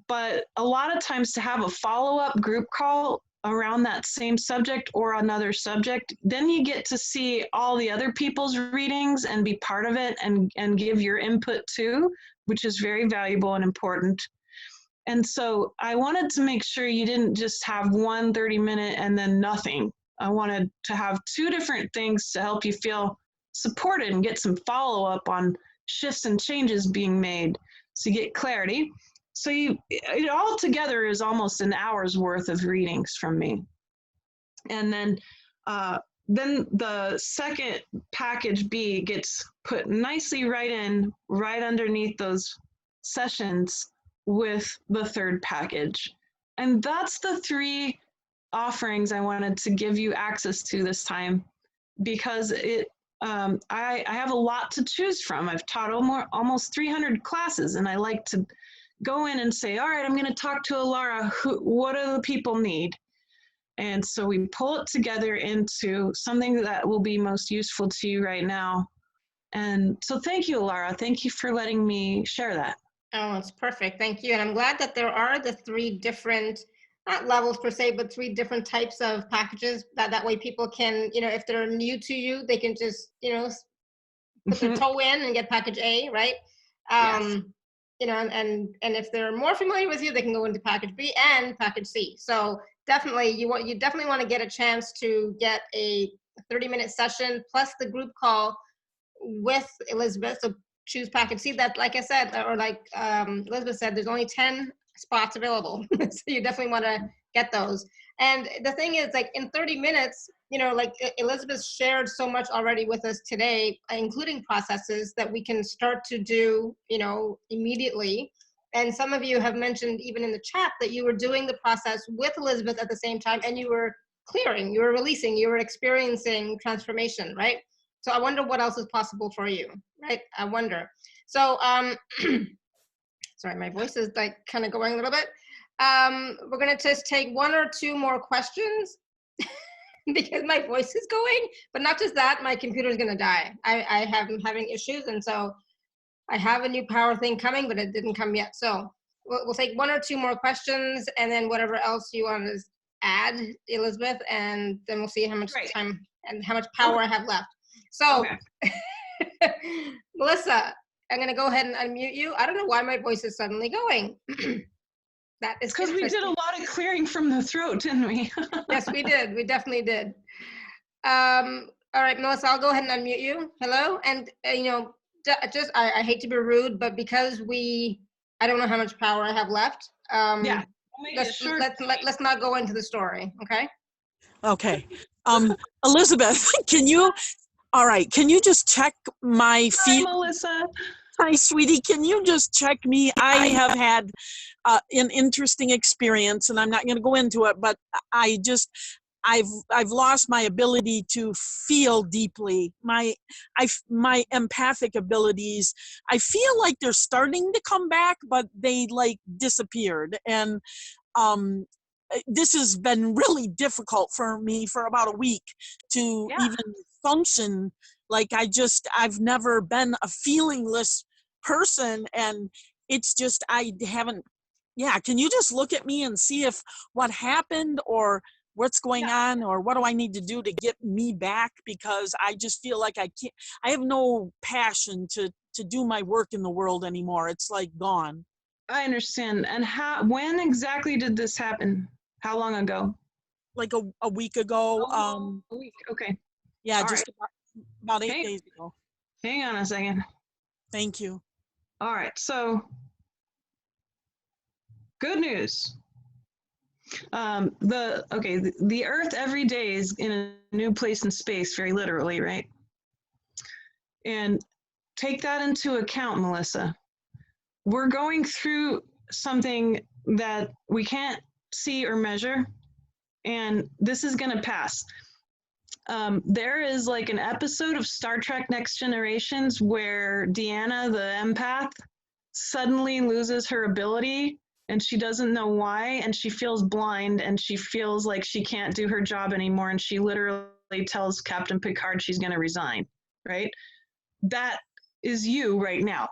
but a lot of times to have a follow-up group call around that same subject or another subject, then you get to see all the other people's readings and be part of it and give your input too, which is very valuable and important. And so I wanted to make sure you didn't just have one 30-minute and then nothing. I wanted to have 2 different things to help you feel supported and get some follow-up on shifts and changes being made, so you get clarity. So it all together is almost an hour's worth of readings from me. And then the second package B gets put nicely right underneath those sessions with the third package. And that's the 3 offerings I wanted to give you access to this time, because I have a lot to choose from. I've taught almost 300 classes, and I like to go in and say, all right, I'm going to talk to Alara. What do the people need? And so we pull it together into something that will be most useful to you right now. And so thank you, Alara. Thank you for letting me share that. Oh, it's perfect. Thank you. And I'm glad that there are the three different, not levels per se, but three different types of packages that way people can, if they're new to you, they can just, put their toe in and get package A, right? Yes. And if they're more familiar with you, they can go into package B and package C. So definitely you definitely want to get a chance to get a 30-minute session plus the group call with Elizabeth. So choose package C. That, like I said, or like Elizabeth said, there's only 10 spots available. So you definitely want to get those. And the thing is, like, in 30 minutes, like Elizabeth shared so much already with us today, including processes that we can start to do, immediately. And some of you have mentioned even in the chat that you were doing the process with Elizabeth at the same time, and you were clearing, you were releasing, you were experiencing transformation, right? So I wonder what else is possible for you, right? I wonder. So, sorry, my voice is like kind of going a little bit. We're gonna just take one or two more questions because my voice is going, but not just that, my computer is gonna die. I'm having issues, and so I have a new power thing coming, but it didn't come yet. So we'll take one or two more questions, and then whatever else you want to add, Elizabeth, and then we'll see how much time and how much power I have left. So, Melissa, I'm going to go ahead and unmute you. I don't know why my voice is suddenly going. That is because we did a lot of clearing from the throat, didn't we? Yes, we did. We definitely did. All right, Melissa, I'll go ahead and unmute you. Hello. And, I hate to be rude, but because I don't know how much power I have left. Yeah. Let's not go into the story. Okay. Okay. Elizabeth, can you just check my feed? Hi, Melissa. Hi, sweetie. Can you just check me? I have had an interesting experience, and I'm not going to go into it, but I've lost my ability to feel deeply. My empathic abilities, I feel like they're starting to come back, but they like disappeared. And this has been really difficult for me for about a week to even function. Like I've never been a feelingless person, and it's just, I haven't, can you just look at me and see if what happened or what's going on, or what do I need to do to get me back? Because I just feel like I have no passion to do my work in the world anymore. It's like gone. I understand. And when exactly did this happen? How long ago? Like a week ago. A week. Okay. Yeah, all just about 8 days ago. Hang on a second. Thank you. All right. So, good news. The Earth every day is in a new place in space, very literally, right? And take that into account, Melissa. We're going through something that we can't see or measure, and this is going to pass. There is like an episode of Star Trek Next Generations where Deanna, the empath, suddenly loses her ability, and she doesn't know why, and she feels blind, and she feels like she can't do her job anymore, and she literally tells Captain Picard she's going to resign, right? That is you right now.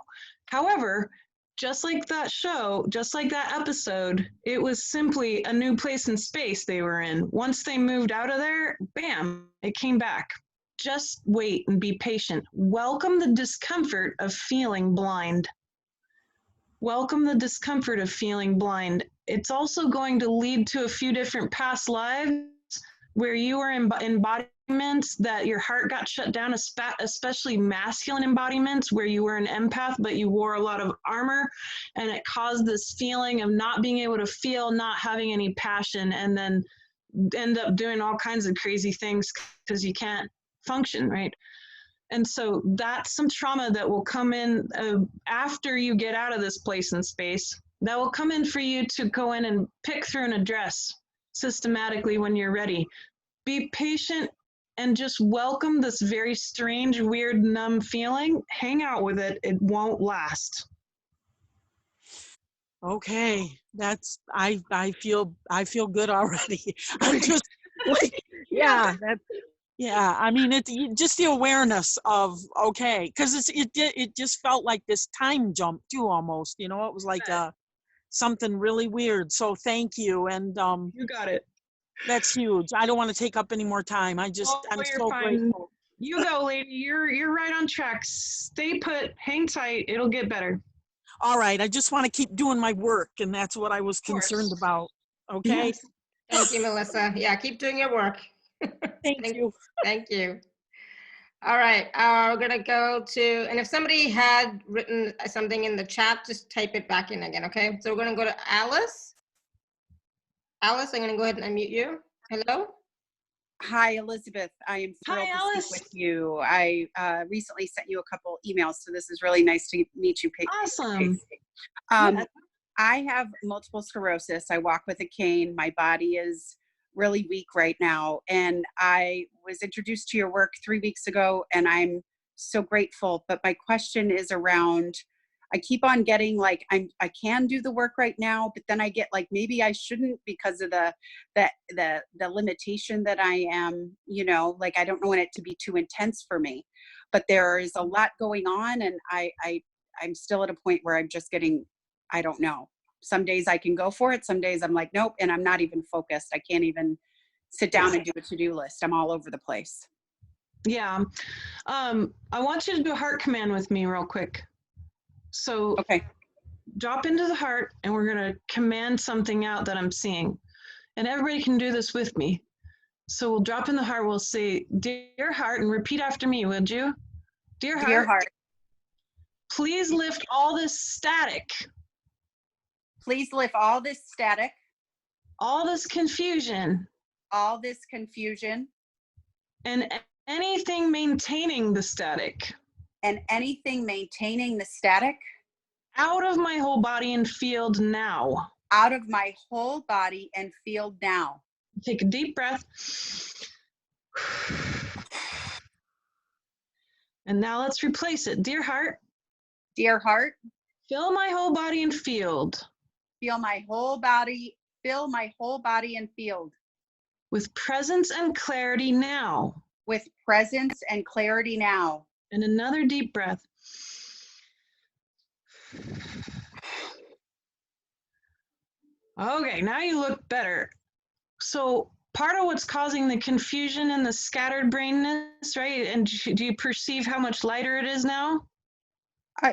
However, just like that show, just like that episode, it was simply a new place in space they were in. Once they moved out of there, bam, it came back. Just wait and be patient. Welcome the discomfort of feeling blind. Welcome the discomfort of feeling blind. It's also going to lead to a few different past lives where you were in embodiments that your heart got shut down, especially masculine embodiments where you were an empath, but you wore a lot of armor, and it caused this feeling of not being able to feel, not having any passion, and then end up doing all kinds of crazy things because you can't function, right? And so that's some trauma that will come in after you get out of this place in space, that will come in for you to go in and pick through and address systematically when you're ready. Be patient and just welcome this very strange, weird, numb feeling. Hang out with it. It won't last. Okay, I feel good already. I'm just like, yeah, Yeah, I mean, just the awareness of, okay, because it just felt like this time jump too, almost. You know, it was like something really weird. So thank you, and You got it. that's huge. I don't want to take up any more time. I'm You're so fine. grateful. You go, lady. You're right on track. Stay put. Hang tight. It'll get better. All right, I just want to keep doing my work, and that's what I was Of course. concerned about. Okay. Yes. Thank you, Melissa. Yeah, keep doing your work. Thank you. Thank you. All right, we're gonna go to, and if somebody had written something in the chat, just type it back in again, okay? So we're gonna go to Alice. Alice, I'm gonna go ahead and unmute you. Hello? Hi, Elizabeth. I am thrilled Hi, to Alice. speak with you. I recently sent you a couple emails, so this is really nice to meet you. Awesome. I have multiple sclerosis. I walk with a cane. My body is really weak right now. And I was introduced to your work 3 weeks ago, and I'm so grateful. But my question is around, I keep on getting like, I can do the work right now, but then I get like, maybe I shouldn't because of the limitation that I am, you know, like, I don't want it to be too intense for me, but there is a lot going on. And I'm still at a point where I'm just getting, I don't know. Some days I can go for it. Some days I'm like, nope. And I'm not even focused. I can't even sit down and do a to-do list. I'm all over the place. Yeah. I want you to do a heart command with me real quick. So Okay. drop into the heart, and we're going to command something out that I'm seeing. And everybody can do this with me. So we'll drop in the heart. We'll say, dear heart, and repeat after me, would you? Dear heart, please lift all this static. Please lift all this static. All this confusion. All this confusion. And anything maintaining the static. And anything maintaining the static. Out of my whole body and field now. Out of my whole body and field now. Take a deep breath. And now let's replace it. Dear heart. Dear heart. Fill my whole body and field. Fill my whole body. Fill my whole body and field. With presence and clarity now. With presence and clarity now. And another deep breath. Okay, now you look better. So part of what's causing the confusion and the scattered brainness, right? And do you perceive how much lighter it is now?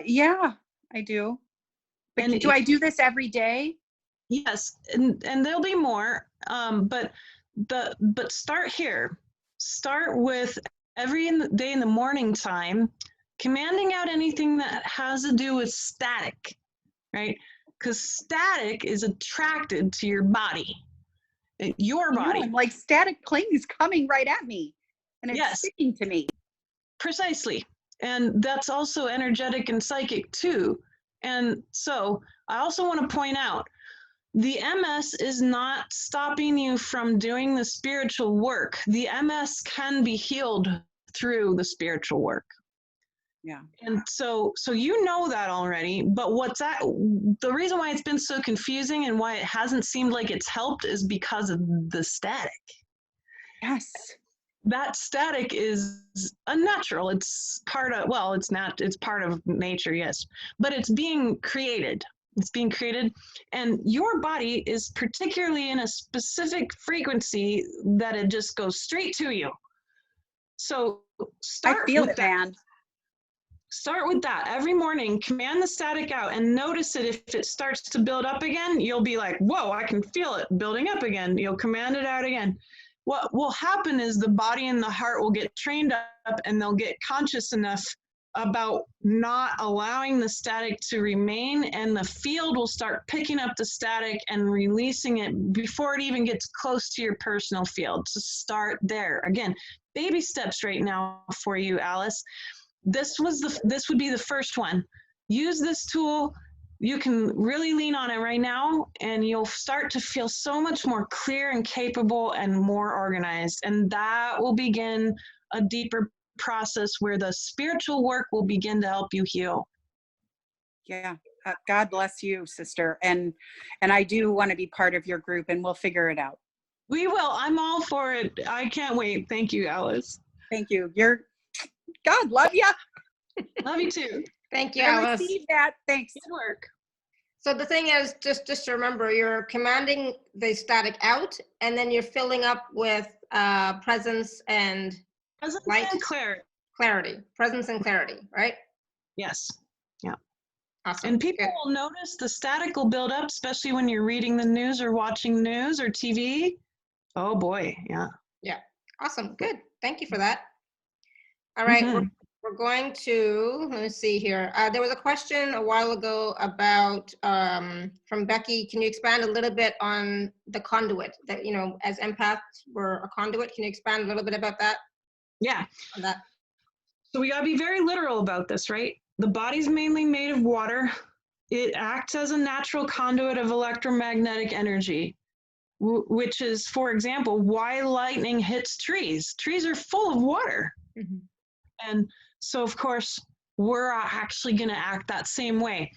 Yeah, I do. But and do I do this every day? Yes, and there'll be more. But start here. Start with every day in the morning time, commanding out anything that has to do with static, right? Because static is attracted to your body. Your body. No, like static is coming right at me, and it's sticking to me. Precisely. And that's also energetic and psychic too. And so I also want to point out, the MS is not stopping you from doing the spiritual work. The MS can be healed through the spiritual work. Yeah. And so you know that already, but the reason why it's been so confusing and why it hasn't seemed like it's helped is because of the static. Yes. That static is unnatural. It's part of, well, it's part of nature, yes, but it's being created. It's being created, and your body is particularly in a specific frequency that it just goes straight to you. So I feel it, man. Start with that every morning. Command the static out and notice it. If it starts to build up again, you'll be like, whoa, I can feel it building up again. You'll command it out again. What will happen is the body and the heart will get trained up, and they'll get conscious enough about not allowing the static to remain, and the field will start picking up the static and releasing it before it even gets close to your personal field. So start there. Again, baby steps right now for you, Alice. This would be the first one. Use this tool. You can really lean on it right now, and you'll start to feel so much more clear and capable and more organized. And that will begin a deeper process where the spiritual work will begin to help you heal. Yeah. God bless you, sister. And I do want to be part of your group, and we'll figure it out. We will. I'm all for it. I can't wait. Thank you, Alice. Thank you. God, love you. Love you too. Thank you, I Alice. received that. Thanks. Good work. So the thing is, just to remember, you're commanding the static out, and then you're filling up with presence and light. And clarity. Clarity. Presence and clarity, right? Yes. Yeah. Awesome. And people Good. will notice the static will build up, especially when you're reading the news or watching news or TV. Oh boy, yeah. Yeah. Awesome. Good. Thank you for that. All right. We're going to, let me see here. There was a question a while ago about, from Becky, can you expand a little bit on the conduit that, you know, as empaths, we're a conduit. Can you expand a little bit about that? Yeah. On that? So we gotta be very literal about this, right? The body's mainly made of water. It acts as a natural conduit of electromagnetic energy, which is, for example, why lightning hits trees. Trees are full of water. Mm-hmm. And so, of course, we're actually going to act that same way.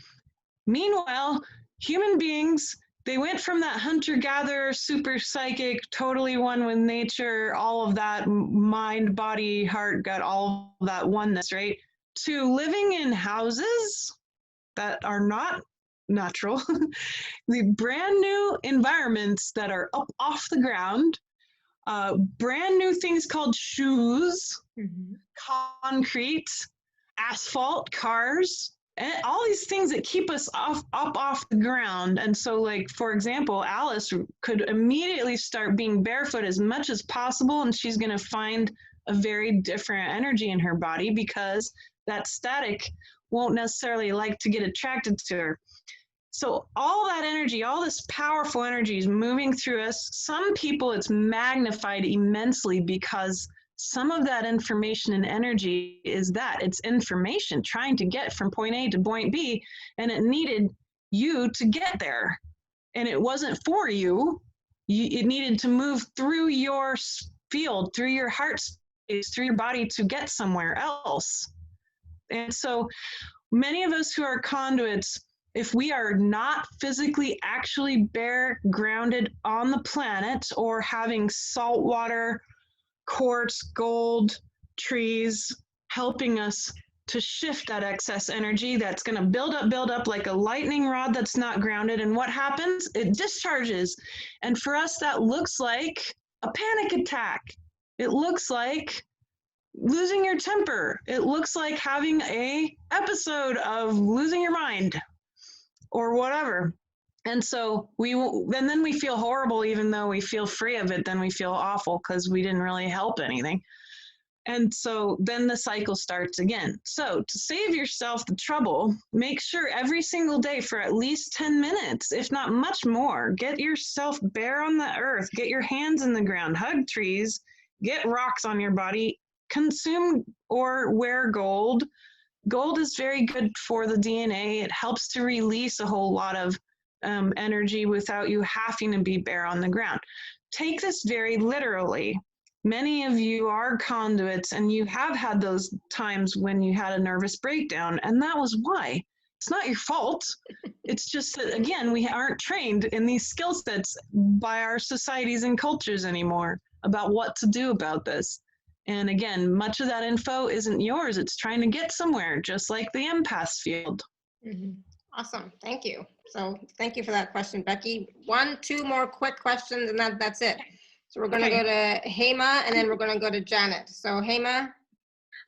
Meanwhile, human beings, they went from that hunter-gatherer, super psychic, totally one with nature, all of that mind, body, heart, gut, all of that oneness, right? To living in houses that are not natural, the brand new environments that are up off the ground, brand new things called shoes, concrete, asphalt, cars, and all these things that keep us up off the ground. And so, like, for example, Alice could immediately start being barefoot as much as possible, and she's going to find a very different energy in her body because that static won't necessarily like to get attracted to her. So all that energy, all this powerful energy is moving through us. Some people, it's magnified immensely because some of that information and energy is that it's information trying to get from point A to point B, and it needed you to get there. And it wasn't for you. It needed to move through your field, through your heart space, through your body to get somewhere else. And so many of us who are conduits, if we are not physically actually grounded on the planet or having salt water, quartz, gold, trees helping us to shift that excess energy that's going to build up like a lightning rod that's not grounded. And what happens? It discharges. And for us, that looks like a panic attack. It looks like losing your temper. It looks like having a episode of losing your mind or whatever. And so then we feel horrible, even though we feel free of it, then we feel awful because we didn't really help anything. And so then the cycle starts again. So to save yourself the trouble, make sure every single day for at least 10 minutes, if not much more, get yourself bare on the earth, get your hands in the ground, hug trees, get rocks on your body, consume or wear gold. Gold is very good for the DNA. It helps to release a whole lot of energy without you having to be bare on the ground. Take this very literally. Many of you are conduits, and you have had those times when you had a nervous breakdown, and that was why. It's not your fault. It's just that, again, we aren't trained in these skill sets by our societies and cultures anymore about what to do about this. And again, much of that info isn't yours. It's trying to get somewhere, just like the empath's field. Mm-hmm. Awesome. Thank you. So thank you for that question, Becky. 2 more quick questions, and that's it. So we're going to go to Hema, and then we're going to go to Janet. So Hema.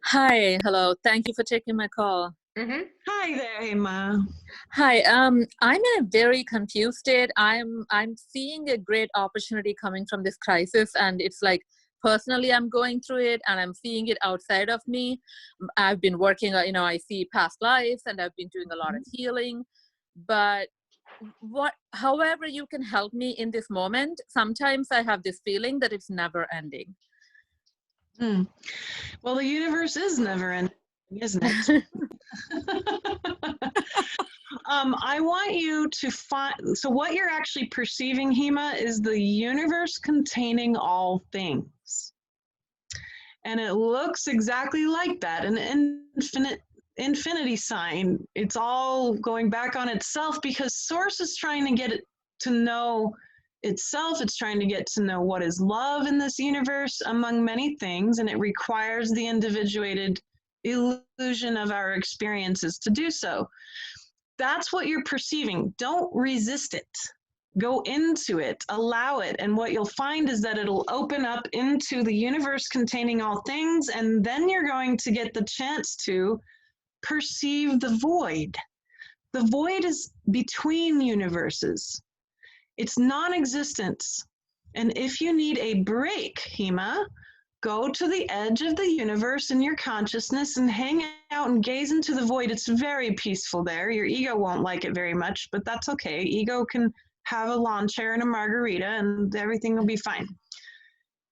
Hi. Hello. Thank you for taking my call. Mm-hmm. Hi there, Hema. Hi. I'm in a very confused state. I'm seeing a great opportunity coming from this crisis, and it's like, personally, I'm going through it and I'm seeing it outside of me. I've been working, I see past lives and I've been doing a lot of healing. But however you can help me in this moment, sometimes I have this feeling that it's never ending. Well, the universe is never ending, isn't it? I want you to find, so what you're actually perceiving, Hema, is the universe containing all things. And it looks exactly like that, an infinity sign. It's all going back on itself because Source is trying to get it to know itself. It's trying to get to know what is love in this universe, among many things, and it requires the individuated illusion of our experiences to do so. That's what you're perceiving. Don't resist it. Go into it, allow it, and what you'll find is that it'll open up into the universe containing all things, and then you're going to get the chance to perceive the void. The void is between universes. It's non-existence. And if you need a break, Hema, go to the edge of the universe in your consciousness and hang out and gaze into the void. It's very peaceful there. Your ego won't like it very much, but that's okay. Ego can have a lawn chair and a margarita and everything will be fine.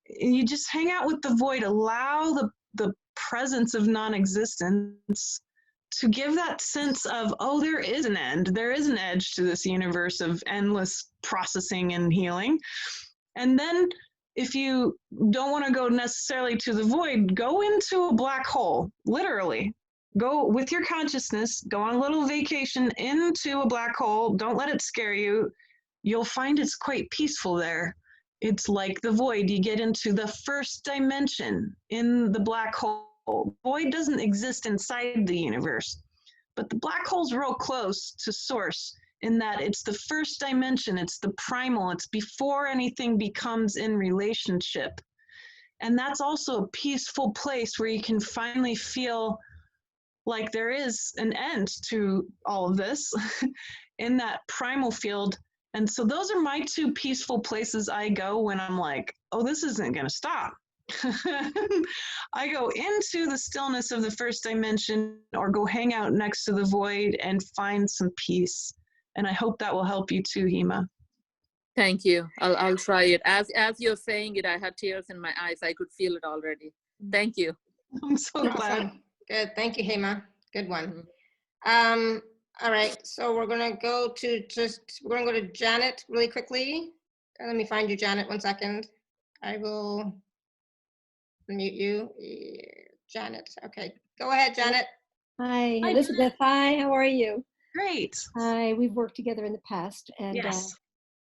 You just hang out with the void, allow the presence of non-existence to give that sense of, oh, there is an end, there is an edge to this universe of endless processing and healing. And then if you don't want to go necessarily to the void, go into a black hole, literally. Go with your consciousness, go on a little vacation into a black hole. Don't let it scare you. You'll find it's quite peaceful there. It's like the void. You get into the first dimension in the black hole. Void doesn't exist inside the universe, but the black hole's real close to source in that it's the first dimension, it's the primal, it's before anything becomes in relationship. And that's also a peaceful place where you can finally feel like there is an end to all of this in that primal field. And so those are my two peaceful places I go when I'm like, oh, this isn't going to stop. I go into the stillness of the first dimension or go hang out next to the void and find some peace. And I hope that will help you too, Hema. Thank you. I'll try it. As you're saying it, I had tears in my eyes. I could feel it already. Thank you. I'm so glad. Good. Thank you, Hema. Good one. All right. So we're gonna go to Janet really quickly. Let me find you, Janet. 1 second. I will unmute you. Janet. Okay. Go ahead, Janet. Hi, Elizabeth. Hi, how are you? Great. Hi, we've worked together in the past, and Yes.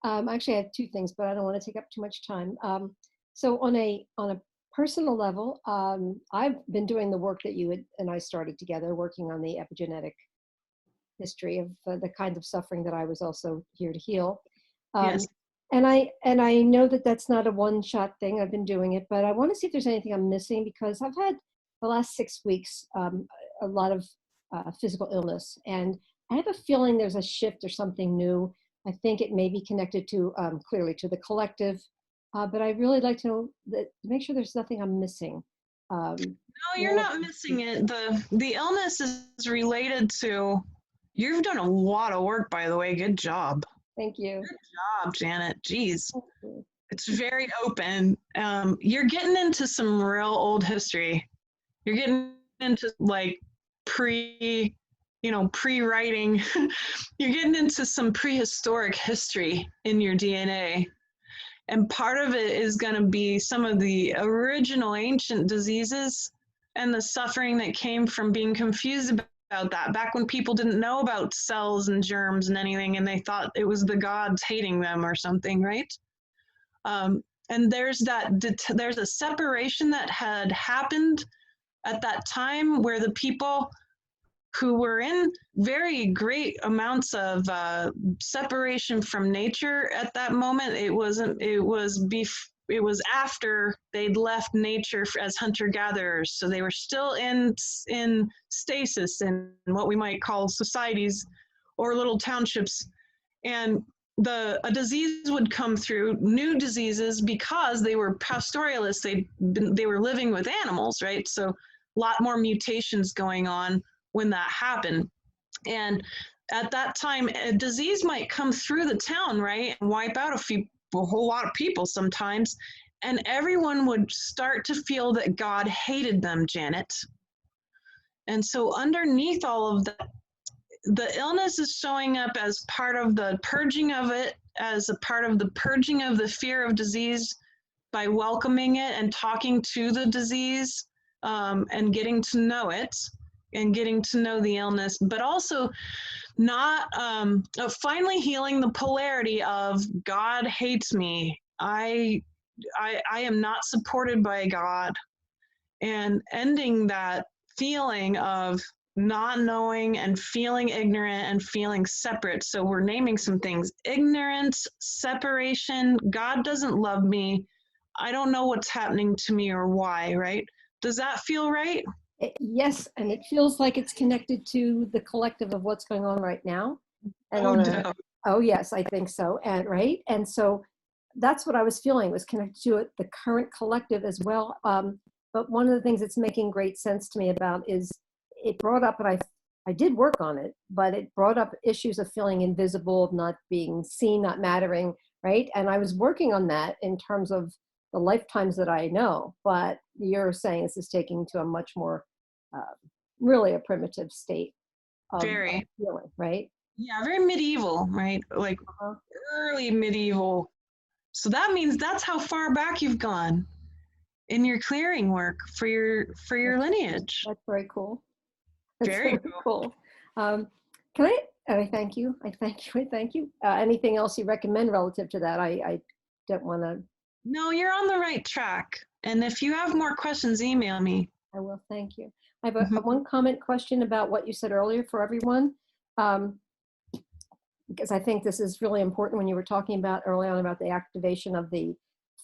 actually I have two things, but I don't want to take up too much time. So on a personal level, I've been doing the work that you and I started together, working on the epigenetic history of the kinds of suffering that I was also here to heal. Yes. And I know that that's not a one-shot thing. I've been doing it, but I want to see if there's anything I'm missing, because I've had the last 6 weeks a lot of physical illness, and I have a feeling there's a shift or something new. I think it may be connected to clearly to the collective, but I'd really like to know that, to make sure there's nothing I'm missing. No, you're not missing it. The illness is related to. You've done a lot of work, by the way. Good job. Thank you. Good job, Janet. Jeez. It's very open. You're getting into some real old history. You're getting into like pre-writing. You're getting into some prehistoric history in your DNA. And part of it is going to be some of the original ancient diseases and the suffering that came from being confused about that, back when people didn't know about cells and germs and anything, and they thought it was the gods hating them or something, right? And there's a separation that had happened at that time where the people who were in very great amounts of separation from nature at that moment, it was after they'd left nature as hunter-gatherers. So they were still in stasis in what we might call societies or little townships. And a disease would come through, new diseases, because they were pastoralists. They were living with animals, right? So a lot more mutations going on when that happened. And at that time, a disease might come through the town, right, and wipe out a whole lot of people sometimes, and everyone would start to feel that God hated them, Janet. And so underneath all of that, the illness is showing up as part of the purging of it, as a part of the purging of the fear of disease by welcoming it and talking to the disease and getting to know it and getting to know the illness. But also not finally healing the polarity of God hates me. I am not supported by God, and ending that feeling of not knowing and feeling ignorant and feeling separate. So we're naming some things: ignorance, separation, God doesn't love me, I don't know what's happening to me or why, right? Does that feel right? Yes, and it feels like it's connected to the collective of what's going on right now. And oh yes, I think so. And right, and so that's what I was feeling, was connected to it, the current collective as well. But one of the things that's making great sense to me about is it brought up, and I did work on it, but it brought up issues of feeling invisible, of not being seen, not mattering, right? And I was working on that in terms of the lifetimes that I know, but you're saying this is taking to a much more, really a primitive state of feeling, right? Yeah, very medieval, right? Like early medieval. So that means that's how far back you've gone in your clearing work for your lineage. That's very cool. That's very cool. Can I thank you. I thank you. Anything else you recommend relative to that? I don't want to. No, you're on the right track. And if you have more questions, email me. I will. Thank you. I have a one comment question about what you said earlier for everyone. Because I think this is really important when you were talking about early on about the activation of the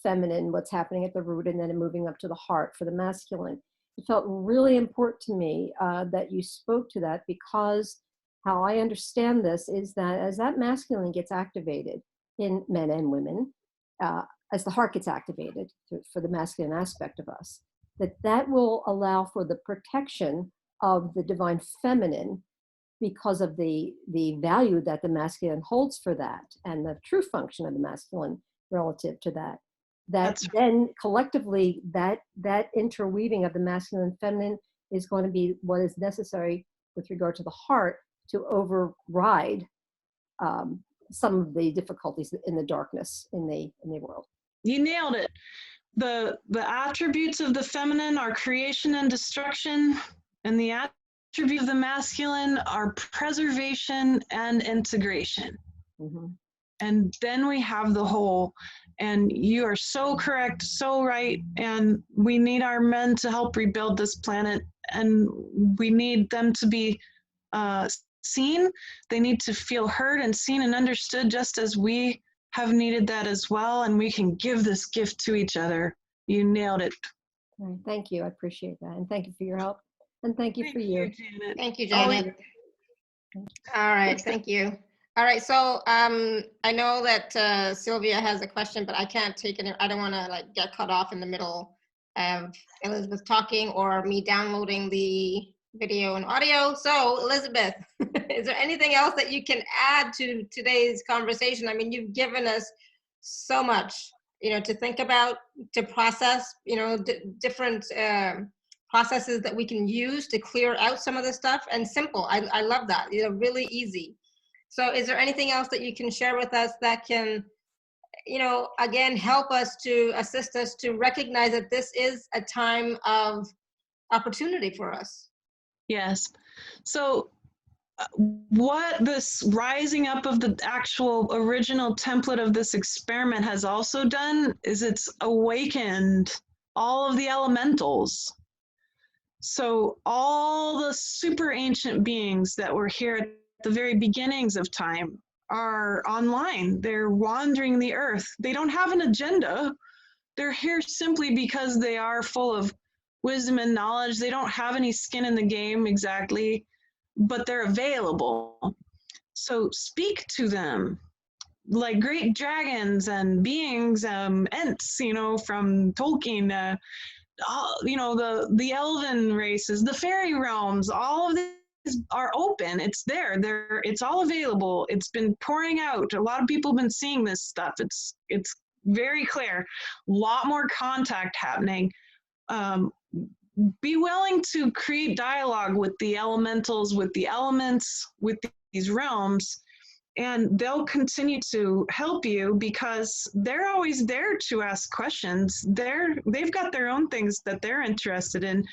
feminine, what's happening at the root, and then moving up to the heart for the masculine. It felt really important to me that you spoke to that, because how I understand this is that as that masculine gets activated in men and women, as the heart gets activated for the masculine aspect of us, that will allow for the protection of the divine feminine, because of the value that the masculine holds for that, and the true function of the masculine relative to that. Then collectively, that interweaving of the masculine and feminine is going to be what is necessary with regard to the heart to override some of the difficulties in the darkness in the world. You nailed it. The attributes of the feminine are creation and destruction, and the attributes of the masculine are preservation and integration. And then we have the whole. And you are so correct, so right. And we need our men to help rebuild this planet, and we need them to be seen. They need to feel heard and seen and understood, just as we have needed that as well. And we can give this gift to each other. You nailed it. Right. Thank you. I appreciate that. And thank you for your help. And thank you for you. Janet. Thank you, Janet. All right. Thank you. All right, so I know that Sylvia has a question, but I can't take it. I don't want to get cut off in the middle of Elizabeth talking or me downloading the video and audio. So Elizabeth, is there anything else that you can add to today's conversation? I mean, you've given us so much, to think about, to process, different processes that we can use to clear out some of the stuff, and simple. I love that, really easy. So is there anything else that you can share with us that can, again, help us to assist us to recognize that this is a time of opportunity for us? Yes. So what this rising up of the actual original template of this experiment has also done is it's awakened all of the elementals. So all the super ancient beings that were here at the very beginnings of time are online. They're wandering the earth. They don't have an agenda. They're here simply because they are full of wisdom and knowledge. They don't have any skin in the game exactly, but they're available. So speak to them like great dragons and beings, Ents, from Tolkien, the elven races, the fairy realms, all of these are open. It's there. It's all available. It's been pouring out. A lot of people have been seeing this stuff. It's very clear. A lot more contact happening. Be willing to create dialogue with the elementals, with the elements, with these realms, and they'll continue to help you because they're always there to ask questions. They've got their own things that they're interested in.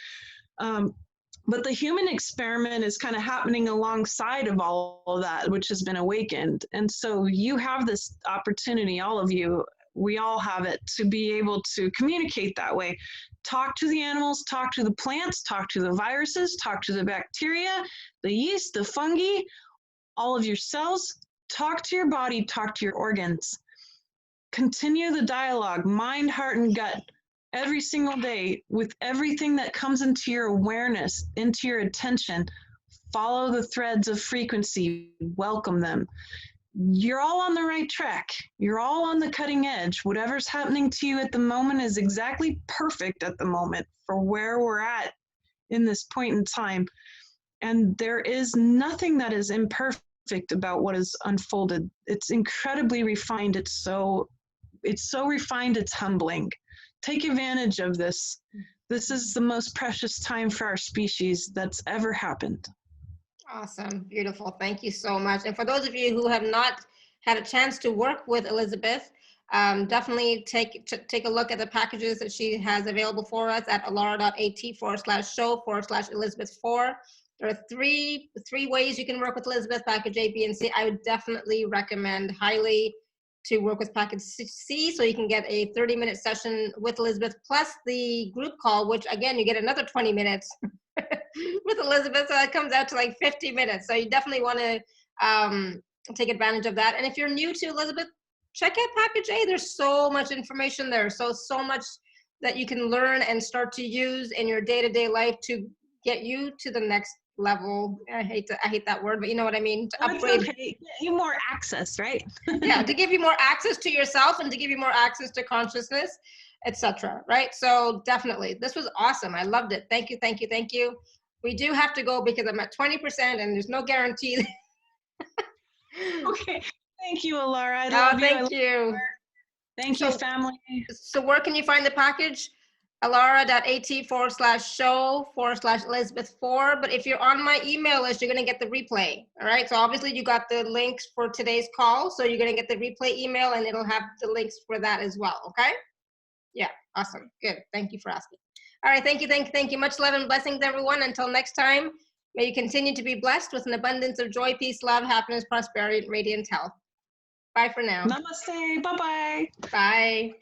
But the human experiment is kind of happening alongside of all of that, which has been awakened. And so you have this opportunity, all of you, we all have it, to be able to communicate that way. Talk to the animals, talk to the plants, talk to the viruses, talk to the bacteria, the yeast, the fungi, all of your cells. Talk to your body, talk to your organs. Continue the dialogue, mind, heart, and gut, every single day with everything that comes into your awareness, into your attention. Follow the threads of frequency, welcome them. You're all on the right track. You're all on the cutting edge. Whatever's happening to you at the moment is exactly perfect at the moment for where we're at in this point in time. And there is nothing that is imperfect about what is unfolded. It's incredibly refined. It's so refined, it's humbling. Take advantage of this. This is the most precious time for our species that's ever happened. Awesome. Beautiful. Thank you so much. And for those of you who have not had a chance to work with Elizabeth, definitely take a look at the packages that she has available for us at alara.at/show/Elizabeth4. There are three ways you can work with Elizabeth, package A, B, and C. I would definitely recommend highly to work with package C, so you can get a 30-minute session with Elizabeth, plus the group call, which again, you get another 20 minutes with Elizabeth, so it comes out to like 50 minutes. So you definitely want to take advantage of that. And if you're new to Elizabeth, check out package A. There's so much information there, so much that you can learn and start to use in your day-to-day life to get you to the next level. I hate that word, but you know what I mean, to upgrade. It's okay. Get you more access, right? Yeah, to give you more access to yourself and to give you more access to consciousness, etc. Right? So definitely, this was awesome. I loved it. Thank you, thank you, thank you. We do have to go because I'm at 20% and there's no guarantee. Okay. Thank you, Alara. I love you. Thank you. Thank you, family. So where can you find the package? alara.at/show/Elizabeth4. But if you're on my email list, you're going to get the replay. All right. So obviously you got the links for today's call. So you're going to get the replay email and it'll have the links for that as well. Okay. Yeah. Awesome. Good. Thank you for asking. All right. Thank you. Thank you. Much love and blessings, everyone. Until next time, may you continue to be blessed with an abundance of joy, peace, love, happiness, prosperity, and radiant health. Bye for now. Namaste. Bye-bye. Bye.